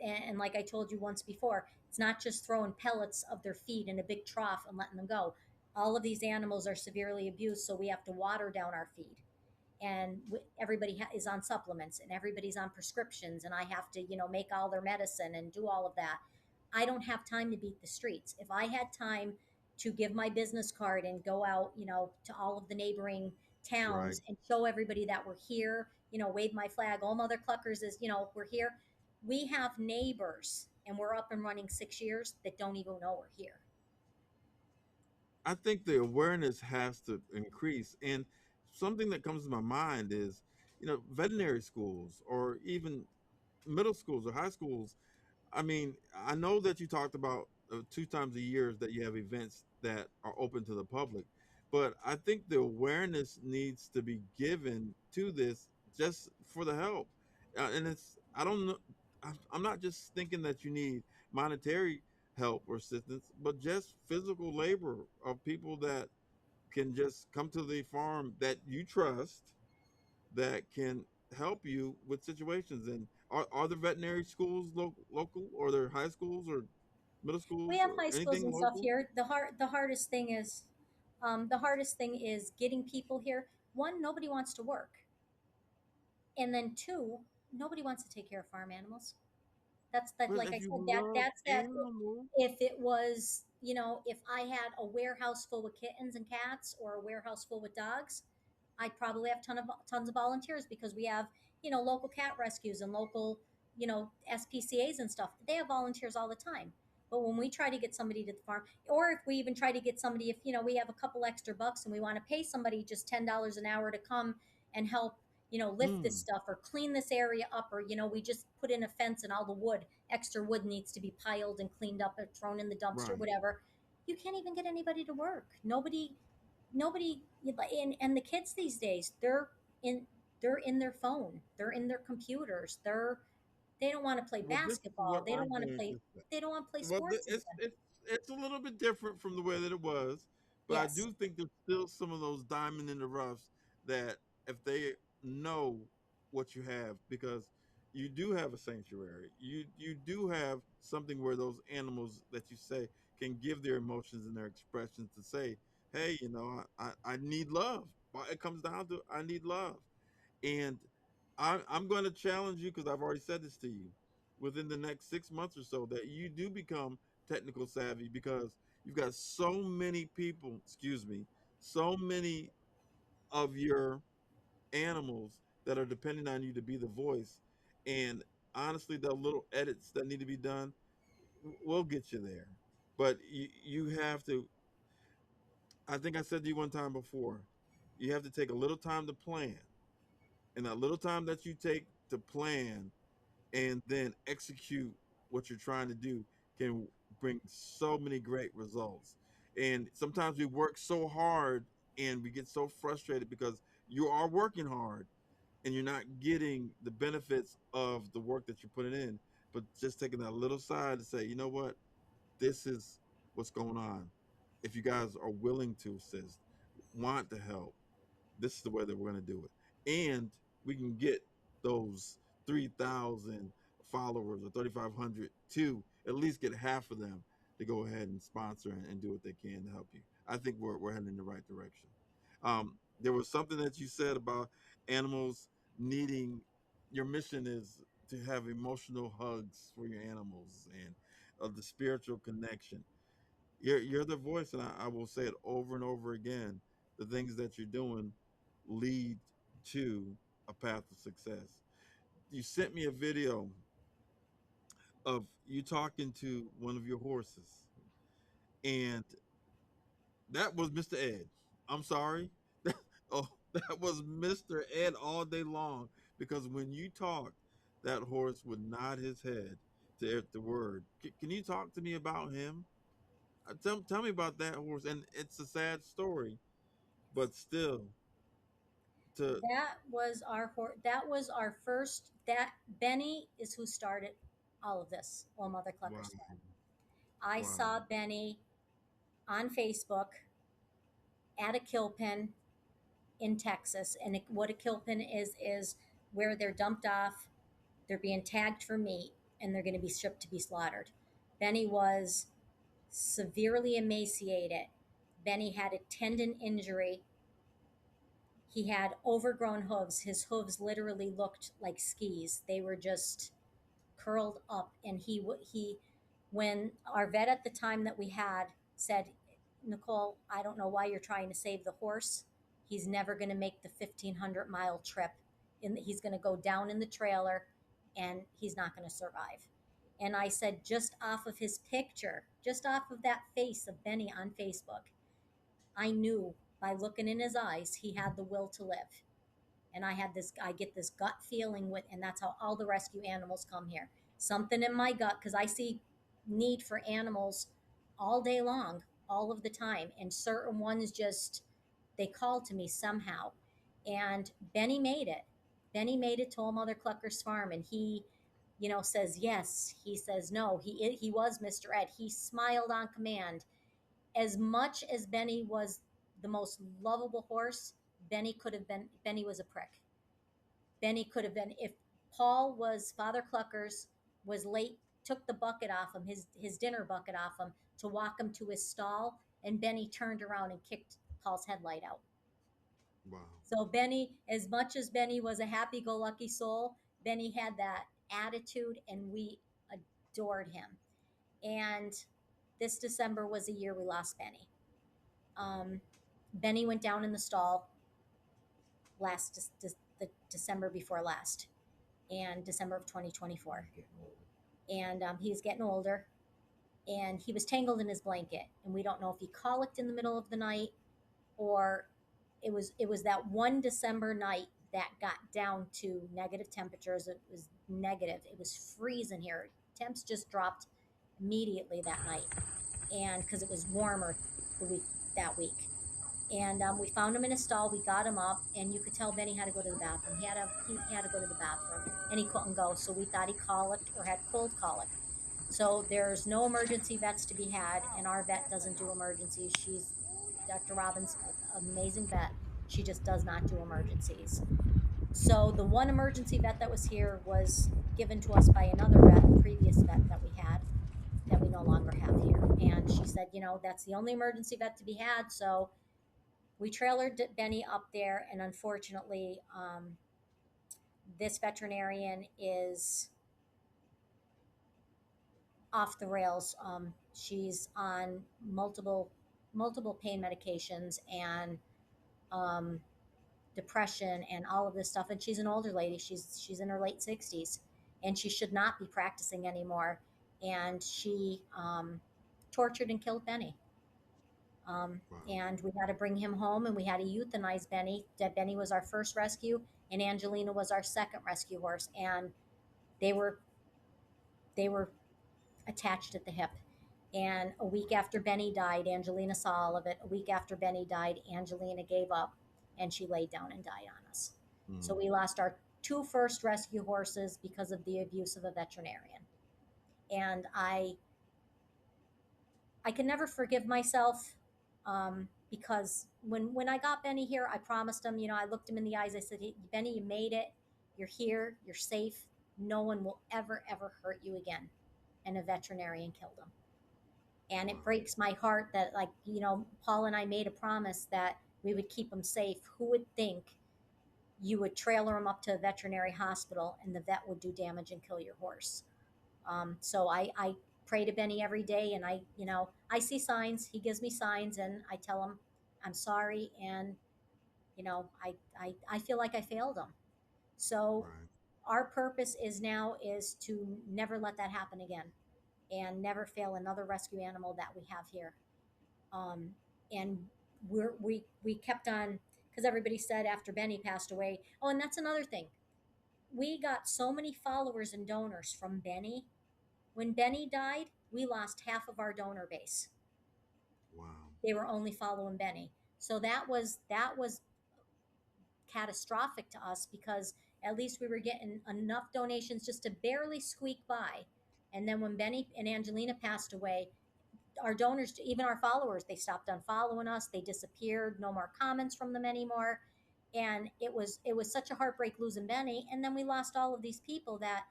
and like I told you once before, it's not just throwing pellets of their feed in a big trough and letting them go. All of these animals are severely abused, so we have to water down our feed, and everybody is on supplements and everybody's on prescriptions, and I have to make all their medicine and do all of that. I don't have time to beat the streets. If I had time to give my business card and go out to all of the neighboring Right. towns and show everybody that we're here, wave my flag, all Mother Cluckers is, we're here. We have neighbors and we're up and running 6 years that don't even know we're here. I think the awareness has to increase. And something that comes to my mind is, veterinary schools or even middle schools or high schools. I mean, I know that you talked about 2 times a year that you have events that are open to the public, but I think the awareness needs to be given to this just for the help. And I don't know, I'm not just thinking that you need monetary help or assistance, but just physical labor of people that can just come to the farm that you trust that can help you with situations. And are there veterinary schools local, or there high schools or middle We schools have or high schools anything and stuff local? here. The hardest thing is getting people here. One, nobody wants to work, and then two, nobody wants to take care of farm animals. That's that. But Like I if you said, love that's that. animals, If it was, if I had a warehouse full with kittens and cats or a warehouse full with dogs, I'd probably have tons of volunteers because we have, local cat rescues and local, SPCA's and stuff. They have volunteers all the time. But when we try to get somebody to the farm, or if we even try to get somebody, if we have a couple extra bucks and we want to pay somebody just $10 an hour to come and help, lift this hmm, stuff or clean this area up, or we just put in a fence and all the extra wood needs to be piled and cleaned up or thrown in the dumpster, right. whatever. You can't even get anybody to work. Nobody, and the kids these days, in they're in their phone, they're in their computers, they don't want to play Well, this is what basketball, I'm going to say. they don't want to play Well, sports it's again. it's a little bit different from the way that it was, but I Yes. do think there's still some of those diamond in the roughs that if they know what you have, because you do have a sanctuary, you do have something where those animals that you say can give their emotions and their expressions to say, hey, I need love. it comes down to I need love. And I'm going to challenge you because I've already said this to you within the next 6 months or so that you do become technical savvy because you've got so many people, excuse me, so many of your animals that are depending on you to be the voice. And honestly, the little edits that need to be done, we'll get you there. But you have to, I think I said to you one time before, you have to take a little time to plan. And that little time that you take to plan and then execute what you're trying to do can bring so many great results. And sometimes we work so hard and we get so frustrated because you are working hard and you're not getting the benefits of the work that you're putting in, but just taking that little side to say, you know what, this is what's going on. If you guys are willing to assist, want to help, this is the way that we're going to do it. And we can get those 3,000 followers or 3,500 to at least get half of them to go ahead and sponsor and do what they can to help you. I think we're heading in the right direction. There was something that you said about animals needing, your mission is to have emotional hugs for your animals and of the spiritual connection. You're the voice, and I will say it over and over again. The things that you're doing lead to a path of success. You sent me a video of you talking to one of your horses, and that was Mr. Ed. I'm sorry. Oh, that was Mr. Ed all day long because when you talked, that horse would nod his head to the word. Can you talk to me about him? Tell me about that horse. And it's a sad story, but still, to That was our first. That Benny is who started all of this. Old Mother wow, Cluckers farm. I wow, saw Benny on Facebook at a kill pen in Texas, and what a kill pen is where they're dumped off. They're being tagged for meat, and they're going to be shipped to be slaughtered. Benny was severely emaciated. Benny had a tendon injury. He had overgrown hooves. His hooves literally looked like skis. They were just curled up. And when our vet at the time that we had said, Nicole, I don't know why you're trying to save the horse. He's never going to make the 1,500-mile trip. He's going to go down in the trailer, and he's not going to survive. And I said, just off of his picture, just off of that face of Benny on Facebook, I knew by looking in his eyes he had the will to live. And I get this gut feeling with, and that's how all the rescue animals come here. Something in my gut, because I see need for animals all day long, all of the time, and certain ones just they call to me somehow. And Benny made it. Benny made it to Old Mother Clucker's farm, and he says yes. He says no. He was Mr. Ed. He smiled on command. As much as Benny was the most lovable horse, Benny was a prick. Benny could have been if Paul was Father Cluckers was late, took the bucket off him, his dinner bucket off him to walk him to his stall, and Benny turned around and kicked Paul's headlight out. wow, So Benny, as much as Benny was a happy-go-lucky soul, Benny had that attitude, and we adored him. And this December was the year we lost Benny. Um, Benny went down in the stall the December before last, and December of 2024. And he was getting older, and he was tangled in his blanket, and we don't know if he colicked in the middle of the night or it was that one December night that got down to negative temperatures. It was negative. It was freezing here. Temps just dropped immediately that night, and because it was warmer the week that week. And we found him in a stall. We got him up, and you could tell Benny had to go to the bathroom. He had to go to the bathroom, and he couldn't go. So we thought he colicked or had cold colic. So there's no emergency vets to be had, and our vet doesn't do emergencies. She's Dr. Robbins, amazing vet. She just does not do emergencies. So the one emergency vet that was here was given to us by another vet, a previous vet that we had, that we no longer have here. And she said, that's the only emergency vet to be had. So We trailered Benny up there, and unfortunately, this veterinarian is off the rails. She's on multiple pain medications and um, depression and all of this stuff. And she's an older lady. She's in her late 60s, and she should not be practicing anymore. And she tortured and killed Benny. Wow. And we had to bring him home, and we had to euthanize Benny. That Benny was our first rescue, and Angelina was our second rescue horse. And they were they were attached at the hip. And a week after Benny died, Angelina saw all of it. A week after Benny died, Angelina gave up, and she laid down and died on us. So Mm, we lost our two first rescue horses because of the abuse of a veterinarian. And I can never forgive myself, because when I got Benny here, I promised him, I looked him in the eyes. I said, "Hey, Benny, you made it. You're here. You're safe. No one will ever hurt you again." And a veterinarian killed him. And it wow. breaks my heart that, like, Paul and I made a promise that we would keep him safe. Who would think you would trailer him up to a veterinary hospital and the vet would do damage and kill your horse? So I pray to Benny every day, and I see signs. He gives me signs, and I tell him I'm sorry, and I feel like I failed him. So Right. our purpose is to never let that happen again, and never fail another rescue animal that we have here. Um, and we kept on, because everybody said after Benny passed away. Oh, and that's another thing. We got so many followers and donors from Benny. When Benny died, we lost half of our donor base. Wow. They were only following Benny. So that was catastrophic to us, because at least we were getting enough donations just to barely squeak by. And then when Benny and Angelina passed away, our donors, even our followers, they stopped unfollowing us. They disappeared. No more comments from them anymore. And it was such a heartbreak losing Benny. And then we lost all of these people that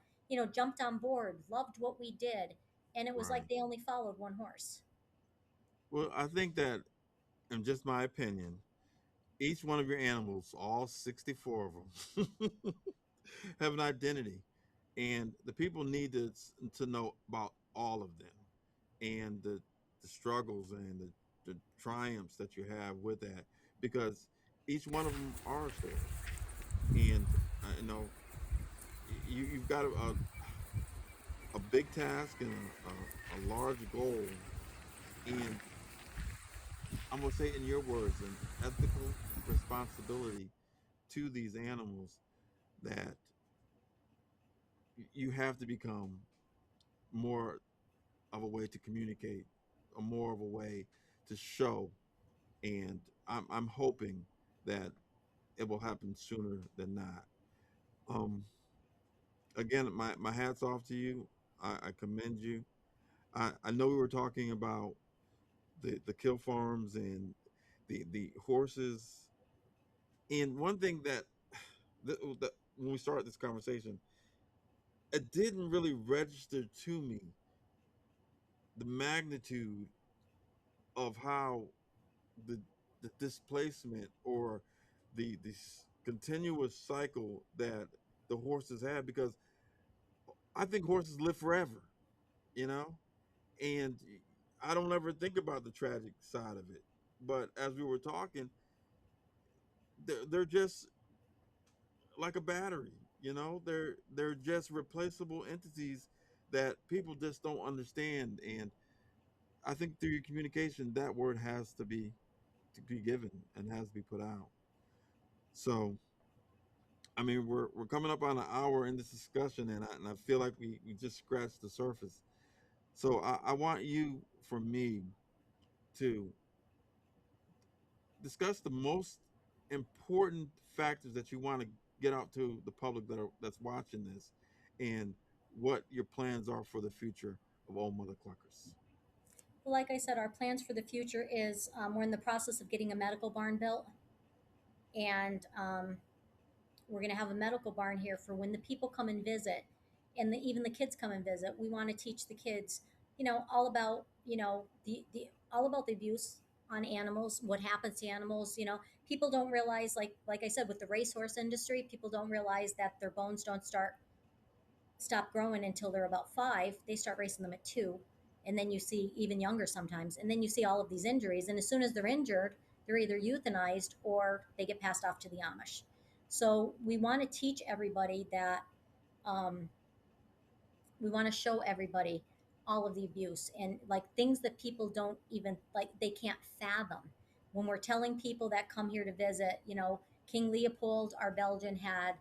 jumped on board, loved what we did, and it was like Right. they only followed one horse. Well, I think that, in just my opinion, each one of your animals, all 64 of them, have an identity, and the people need to know about all of them, and the struggles and the triumphs that you have with that, because each one of them are a story. And you've got a big task and a large goal, and I'm gonna say it in your words, an ethical responsibility to these animals, that you have to become more of a way to communicate, or more of a way to show. And I'm hoping that it will happen sooner than not. Um, Again, my hats off to you. I commend you. I know we were talking about the kill farms and the horses. And one thing that, when we started this conversation, it didn't really register to me the magnitude of how the the displacement, or the continuous cycle that the horses have, because I think horses live forever, you know, and I don't ever think about the tragic side of it. But as we were talking, they're just like a battery, they're just replaceable entities that people just don't understand. And I think through your communication, that word has to be given and has to be put out. So, I mean, we're coming up on an hour in this discussion, and I feel like we just scratched the surface. So I want you, from me, to discuss the most important factors that you want to get out to the public that's watching this, and what your plans are for the future of Old Mother Cluckers. Well, like I said, our plans for the future is, we're in the process of getting a medical barn built, and we're going to have a medical barn here for when the people come and visit, and even the kids come and visit. We want to teach the kids, all about the abuse, on animals, what happens to animals. People don't realize, like I said, with the racehorse industry, people don't realize that their bones don't stop growing until they're about 5. They start racing them at 2, and then you see even younger sometimes, and then you see all of these injuries. And as soon as they're injured, they're either euthanized or they get passed off to the Amish. So we want to teach everybody that, um, we want to show everybody all of the abuse and like things that people don't even like, they can't fathom. When we're telling people that come here to visit, King Leopold, our Belgian, had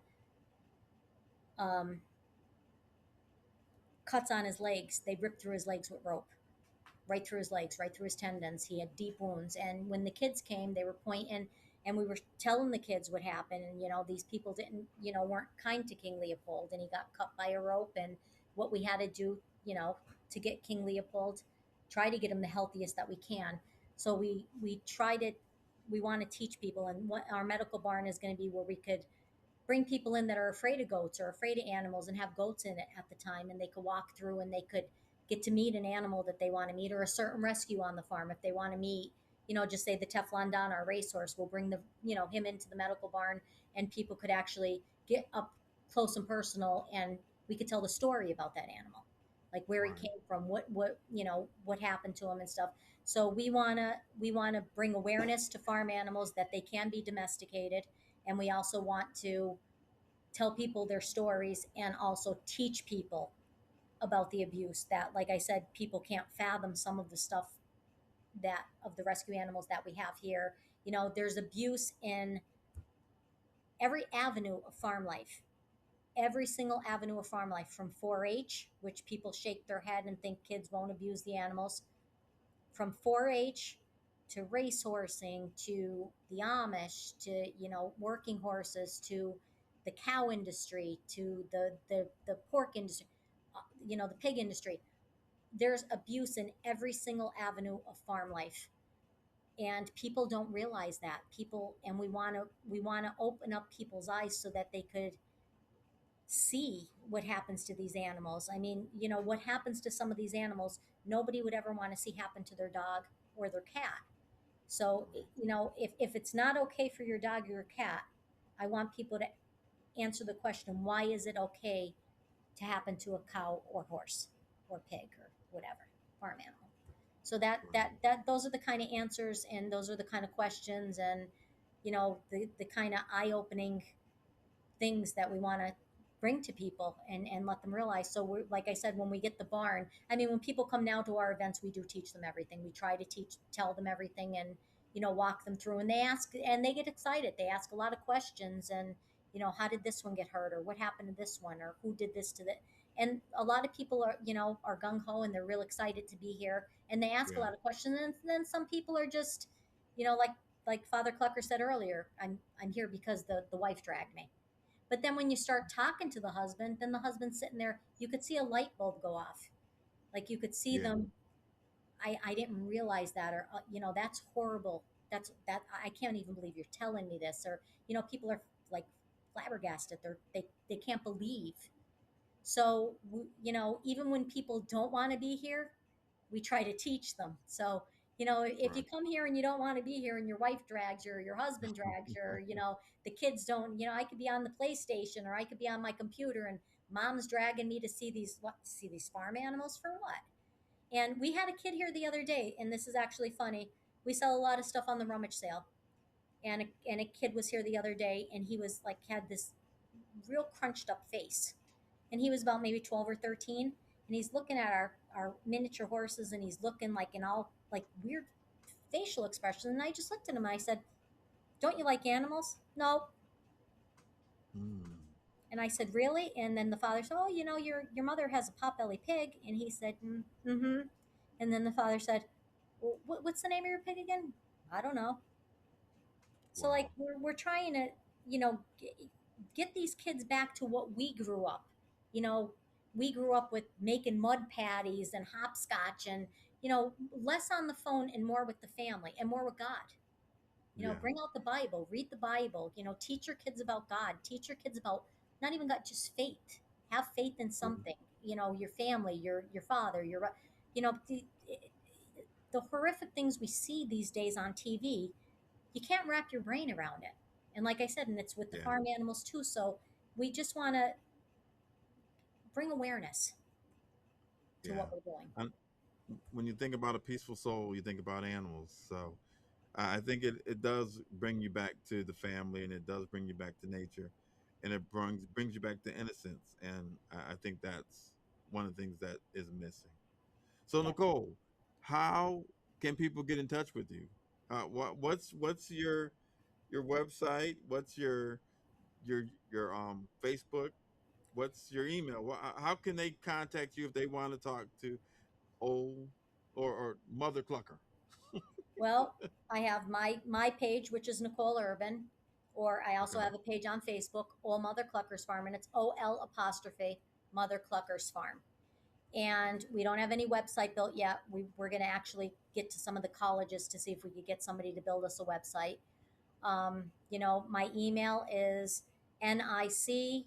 um, cuts on his legs. They ripped through his legs with rope, right through his legs, right through his tendons. He had deep wounds. And when the kids came, they were pointing, and we were telling the kids what happened. And, these people didn't, weren't kind to King Leopold, and he got cut by a rope. And what we had to do, to get King Leopold, try to get him the healthiest that we can. So we try to, we want to teach people. And what our medical barn is going to be, where we could bring people in that are afraid of goats or afraid of animals, and have goats in it at the time, and they could walk through and they could get to meet an animal that they want to meet, or a certain rescue on the farm if they want to meet, just say the Teflon Don, our racehorse. We'll bring him into the medical barn, and people could actually get up close and personal, and we could tell the story about that animal, like where he Right. came from, what happened to him and stuff. So we want to bring awareness to farm animals, that they can be domesticated. And we also want to tell people their stories, and also teach people about the abuse that, like I said, people can't fathom some of the stuff that of the rescue animals that we have here. There's abuse in every avenue of farm life, every single avenue of farm life, from 4-H, which people shake their head and think kids won't abuse the animals, from 4-H to racehorsing, to the Amish, to working horses, to the cow industry, to the pork industry, the pig industry. There's abuse in every single avenue of farm life, and people don't realize that. People, and we want to open up people's eyes so that they could see what happens to these animals. I mean, what happens to some of these animals, nobody would ever want to see happen to their dog or their cat. So, if it's not okay for your dog or your cat, I want people to answer the question, why is it okay to happen to a cow or horse or pig or whatever farm animal? So those are the kind of answers, and those are the kind of questions, and the kind of eye-opening things that we want to bring to people, and let them realize. So we're, like I said, when we get the barn, I mean, when people come now to our events, we do teach them everything. We try to tell them everything, and walk them through, and they ask, and they get excited. They ask a lot of questions, and how did this one get hurt, or what happened to this one, or who did this to that. And a lot of people are gung-ho, and they're real excited to be here, and they ask a Yeah. lot of questions. And then some people are just, like Father Clucker said earlier, I'm here because the wife dragged me. But then when you start talking to the husband, then the husband's sitting there. You could see a light bulb go off. Like you could see Yeah. them. I didn't realize that, or that's horrible. That I can't even believe you're telling me this. Or people are like flabbergasted. They can't believe. So even when people don't want to be here, we try to teach them. So, if you Right. come here and you don't want to be here, and your wife drags you, or your husband drags you, or, the kids don't, I could be on the PlayStation, or I could be on my computer, and mom's dragging me to see these farm animals for what? And we had a kid here the other day, and this is actually funny. We sell a lot of stuff on the rummage sale. And a kid was here the other day, and he was like, had this real crunched up face, and he was about maybe 12 or 13, and he's looking at our miniature horses, and he's looking like in all like weird facial expressions. And I just looked at him and I said, don't you like animals? No. Mm. And I said, really? And then the father said, oh, your mother has a potbelly pig. And he said, mm-hmm. And then the father said, well, what's the name of your pig again? I don't know. So like Wow. we're trying to, get these kids back to what we grew up. You know, we grew up with making mud patties and hopscotch, and less on the phone and more with the family and more with God. Yeah. Bring out the Bible, read the Bible, teach your kids about God, teach your kids about not even God, just faith. Have faith in Right. something. Your family, your father, your, you know, the, the horrific things we see these days on TV, you can't wrap your brain around it. And like I said, and it's with the Yeah. farm animals too. So we just want to bring awareness to Yeah. what we're doing. And when you think about a peaceful soul, you think about animals. So I think it does bring you back to the family, and it does bring you back to nature, and it brings you back to innocence. And I think that's one of the things that is missing. So Yeah. Nicole, how can people get in touch with you? What's your website? What's your Facebook? What's your email? How can they contact you if they want to talk to old or Mother Clucker? Well, I have my page, which is Nicole Urban, or I also Okay. have a page on Facebook, Ol Mother Cluckers Farm, and it's OL apostrophe Mother Cluckers Farm. And we don't have any website built yet. We're going to actually get to some of the colleges to see if we could get somebody to build us a website. My email is nicjon30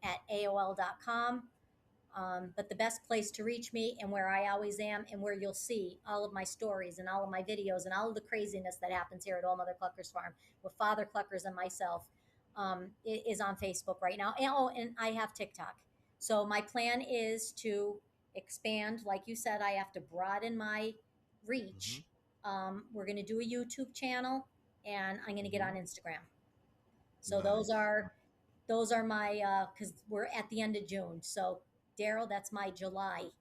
at AOL.com. But the best place to reach me and where I always am and where you'll see all of my stories and all of my videos and all of the craziness that happens here at Old Mother Cluckers Farm with Father Cluckers and myself is on Facebook right now. And I have TikTok. So my plan is to expand. Like you said, I have to broaden my Hmm. reach. We're going to do a YouTube channel and I'm going to get Hmm. on Instagram. So Nice. those are my because we're at the end of June. So Daryl, that's my July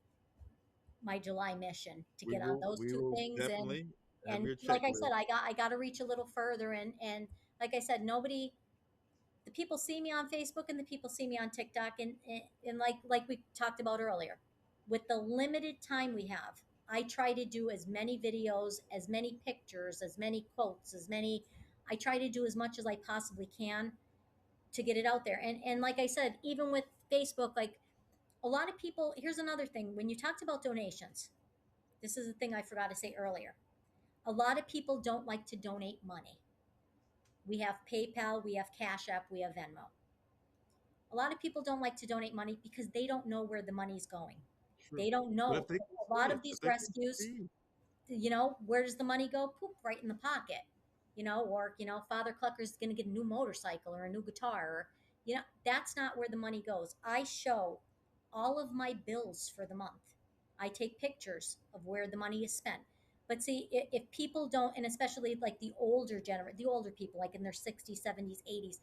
mission to We get on will those we two will things definitely have and your like I said, checklist. I got to reach a little further and like I said, nobody the people see me on Facebook and the people see me on TikTok and like we talked about earlier, with the limited time we have, I try to do as many videos, as many pictures, as many quotes, as many I try to do as much as I possibly can to get it out there. And like I said, even with Facebook, like a lot of people, here's another thing. When you talked about donations, this is the thing I forgot to say earlier. A lot of people don't like to donate money. We have PayPal, we have Cash App, we have Venmo. A lot of people don't like to donate money because they don't know where the money's going. True. They don't But if know. they can A see lot it, of these if they can rescues, see, where does the money go? Poop, right in the pocket. Or Father Clucker's going to get a new motorcycle or a new guitar. Or, that's not where the money goes. I show all of my bills for the month. I take pictures of where the money is spent. But see, if people don't, and especially like the older people, like in their 60s, 70s, 80s,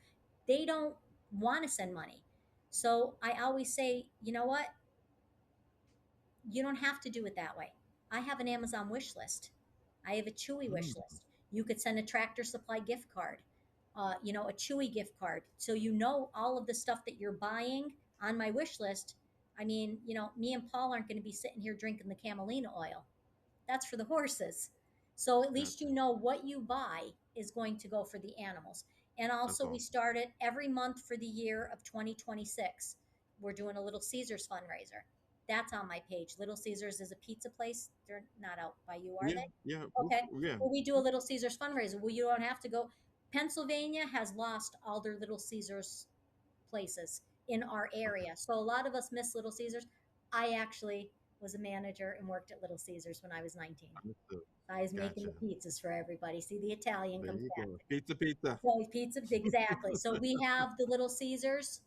they don't want to send money. So I always say, you know what? You don't have to do it that way. I have an Amazon wish list. I have a Chewy wish mm, list. You could send a Tractor Supply gift card, a Chewy gift card. So all of the stuff that you're buying on my wish list. I mean, me and Paul aren't going to be sitting here drinking the camelina oil. That's for the horses. So at least gotcha. you know what you buy is going to go for the animals. And That's also, we awesome. started every month for the year of 2026. We're doing a Little Caesars fundraiser. That's on my page. Little Caesars is a pizza place. They're not out by you, are Yeah, they? yeah, Okay. yeah. Well, we do a Little Caesars fundraiser. Well, you don't have to go. Pennsylvania has lost all their Little Caesars places in our Okay. area. So a lot of us miss Little Caesars. I actually was a manager and worked at Little Caesars when I was 19. Understood. I was making Gotcha. the pizzas for everybody. See, the Italian There comes you back. go. Pizza, pizza. So pizza, exactly. So we have the Little Caesars.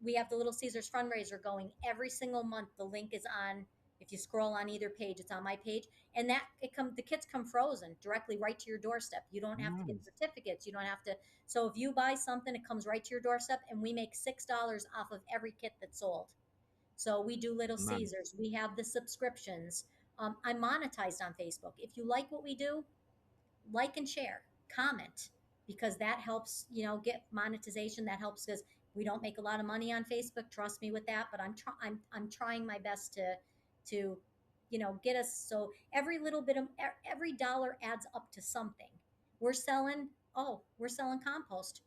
We have the Little Caesars fundraiser going every single month. The link is on. If you scroll on either page, it's on my page, and the kits come frozen directly right to your doorstep. You don't have to get Nice. certificates. You don't have to. So if you buy something, it comes right to your doorstep, and we make $6 off of every kit that's sold. So we do Little Nice. Caesars. We have the subscriptions. I'm monetized on Facebook. If you like what we do, like and share, comment, because that helps, get monetization. That helps because we don't make a lot of money on Facebook. Trust me with that, but I'm trying my best to get us. So every little bit of every dollar adds up to something. We're selling. Oh, we're selling compost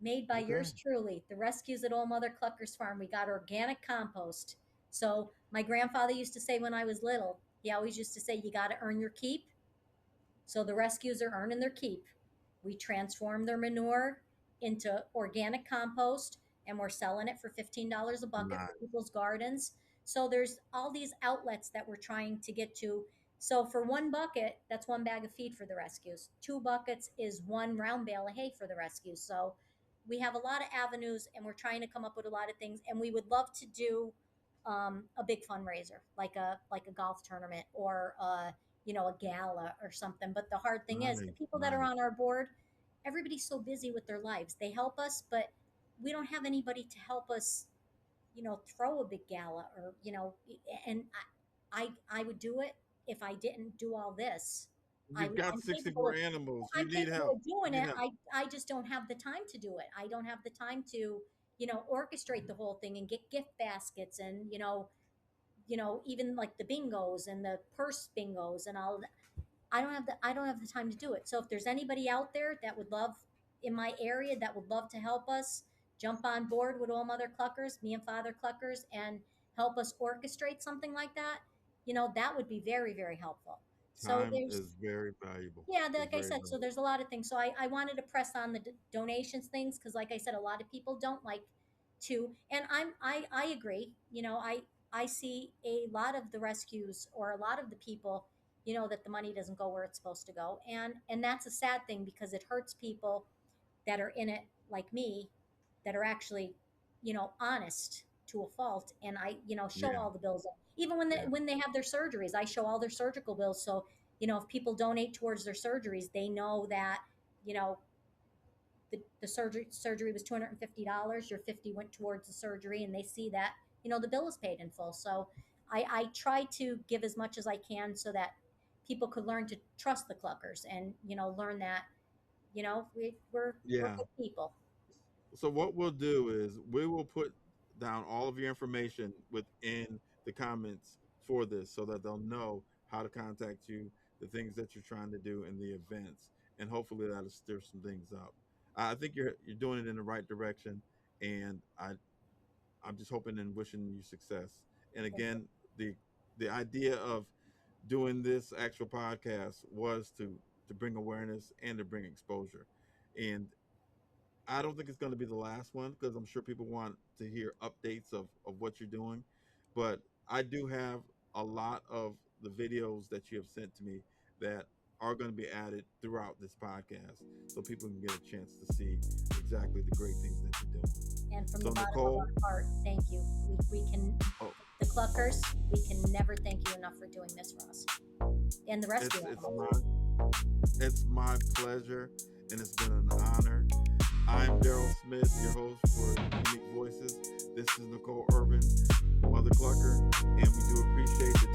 made by Okay. yours truly, the rescues at Old Mother Clucker's Farm. We got organic compost. So my grandfather used to say when I was little, he always used to say, you got to earn your keep. So the rescues are earning their keep. We transform their manure into organic compost and we're selling it for $15 a bucket for Nice. people's gardens. So there's all these outlets that we're trying to get to. So for one bucket, that's one bag of feed for the rescues. Two buckets is one round bale of hay for the rescues. So we have a lot of avenues, and we're trying to come up with a lot of things. And we would love to do a big fundraiser, like a golf tournament, or a gala or something. But the hard thing is, the Nice, people that are nice. on our board, everybody's so busy with their lives. They help us, but we don't have anybody to help us, throw a big gala, or and I would do it if I didn't do all this. You've got I'm 64 capable. animals. You I'm need capable help. of doing You need it. help. I just don't have the time to do it. I don't have the time to, orchestrate the whole thing and get gift baskets, and even like the bingos and the purse bingos and all. I don't have the time to do it. So if there's anybody out there that would love, in my area, that would love to help us jump on board with all Mother Cluckers, me and Father Cluckers, and help us orchestrate something like that, that would be very, very helpful. So Time there's, is very valuable. yeah, It's like I very said, so valuable. there's a lot of things. So I wanted to press on the donations things, because, like I said, a lot of people don't like to, and I agree. I see a lot of the rescues, or a lot of the people, that the money doesn't go where it's supposed to go, and that's a sad thing, because it hurts people that are in it, like me, that are actually, honest to a fault, and I, show Yeah, all the bills. Even when yeah, they have their surgeries, I show all their surgical bills. So, if people donate towards their surgeries, they know that, you know the surgery was $250. Your 50 went towards the surgery, and they see that, the bill is paid in full. So I try to give as much as I can, so that people could learn to trust the Cluckers, and learn that, we're yeah. good people. So what we'll do is we will put down all of your information within the comments for this, so that they'll know how to contact you, the things that you're trying to do in the events, and hopefully that'll stir some things up. I think you're doing it in the right direction, and I'm just hoping and wishing you success. And Thank you. again, the the idea of doing this actual podcast was to bring awareness and to bring exposure. And I don't think it's going to be the last one, because I'm sure people want to hear updates of what you're doing. But I do have a lot of the videos that you have sent to me that are going to be added throughout this podcast, so people can get a chance to see exactly the great things that you're doing. And from the So, bottom of Nicole, our heart, thank you. We can, oh, the Cluckers, we can never thank you enough for doing this for us, and the rescue it's animals. my pleasure, and it's been an honor. I'm Daryl Smith, your host for Unique Voices. This is Nicole Urban, Mother Clucker, and we do appreciate the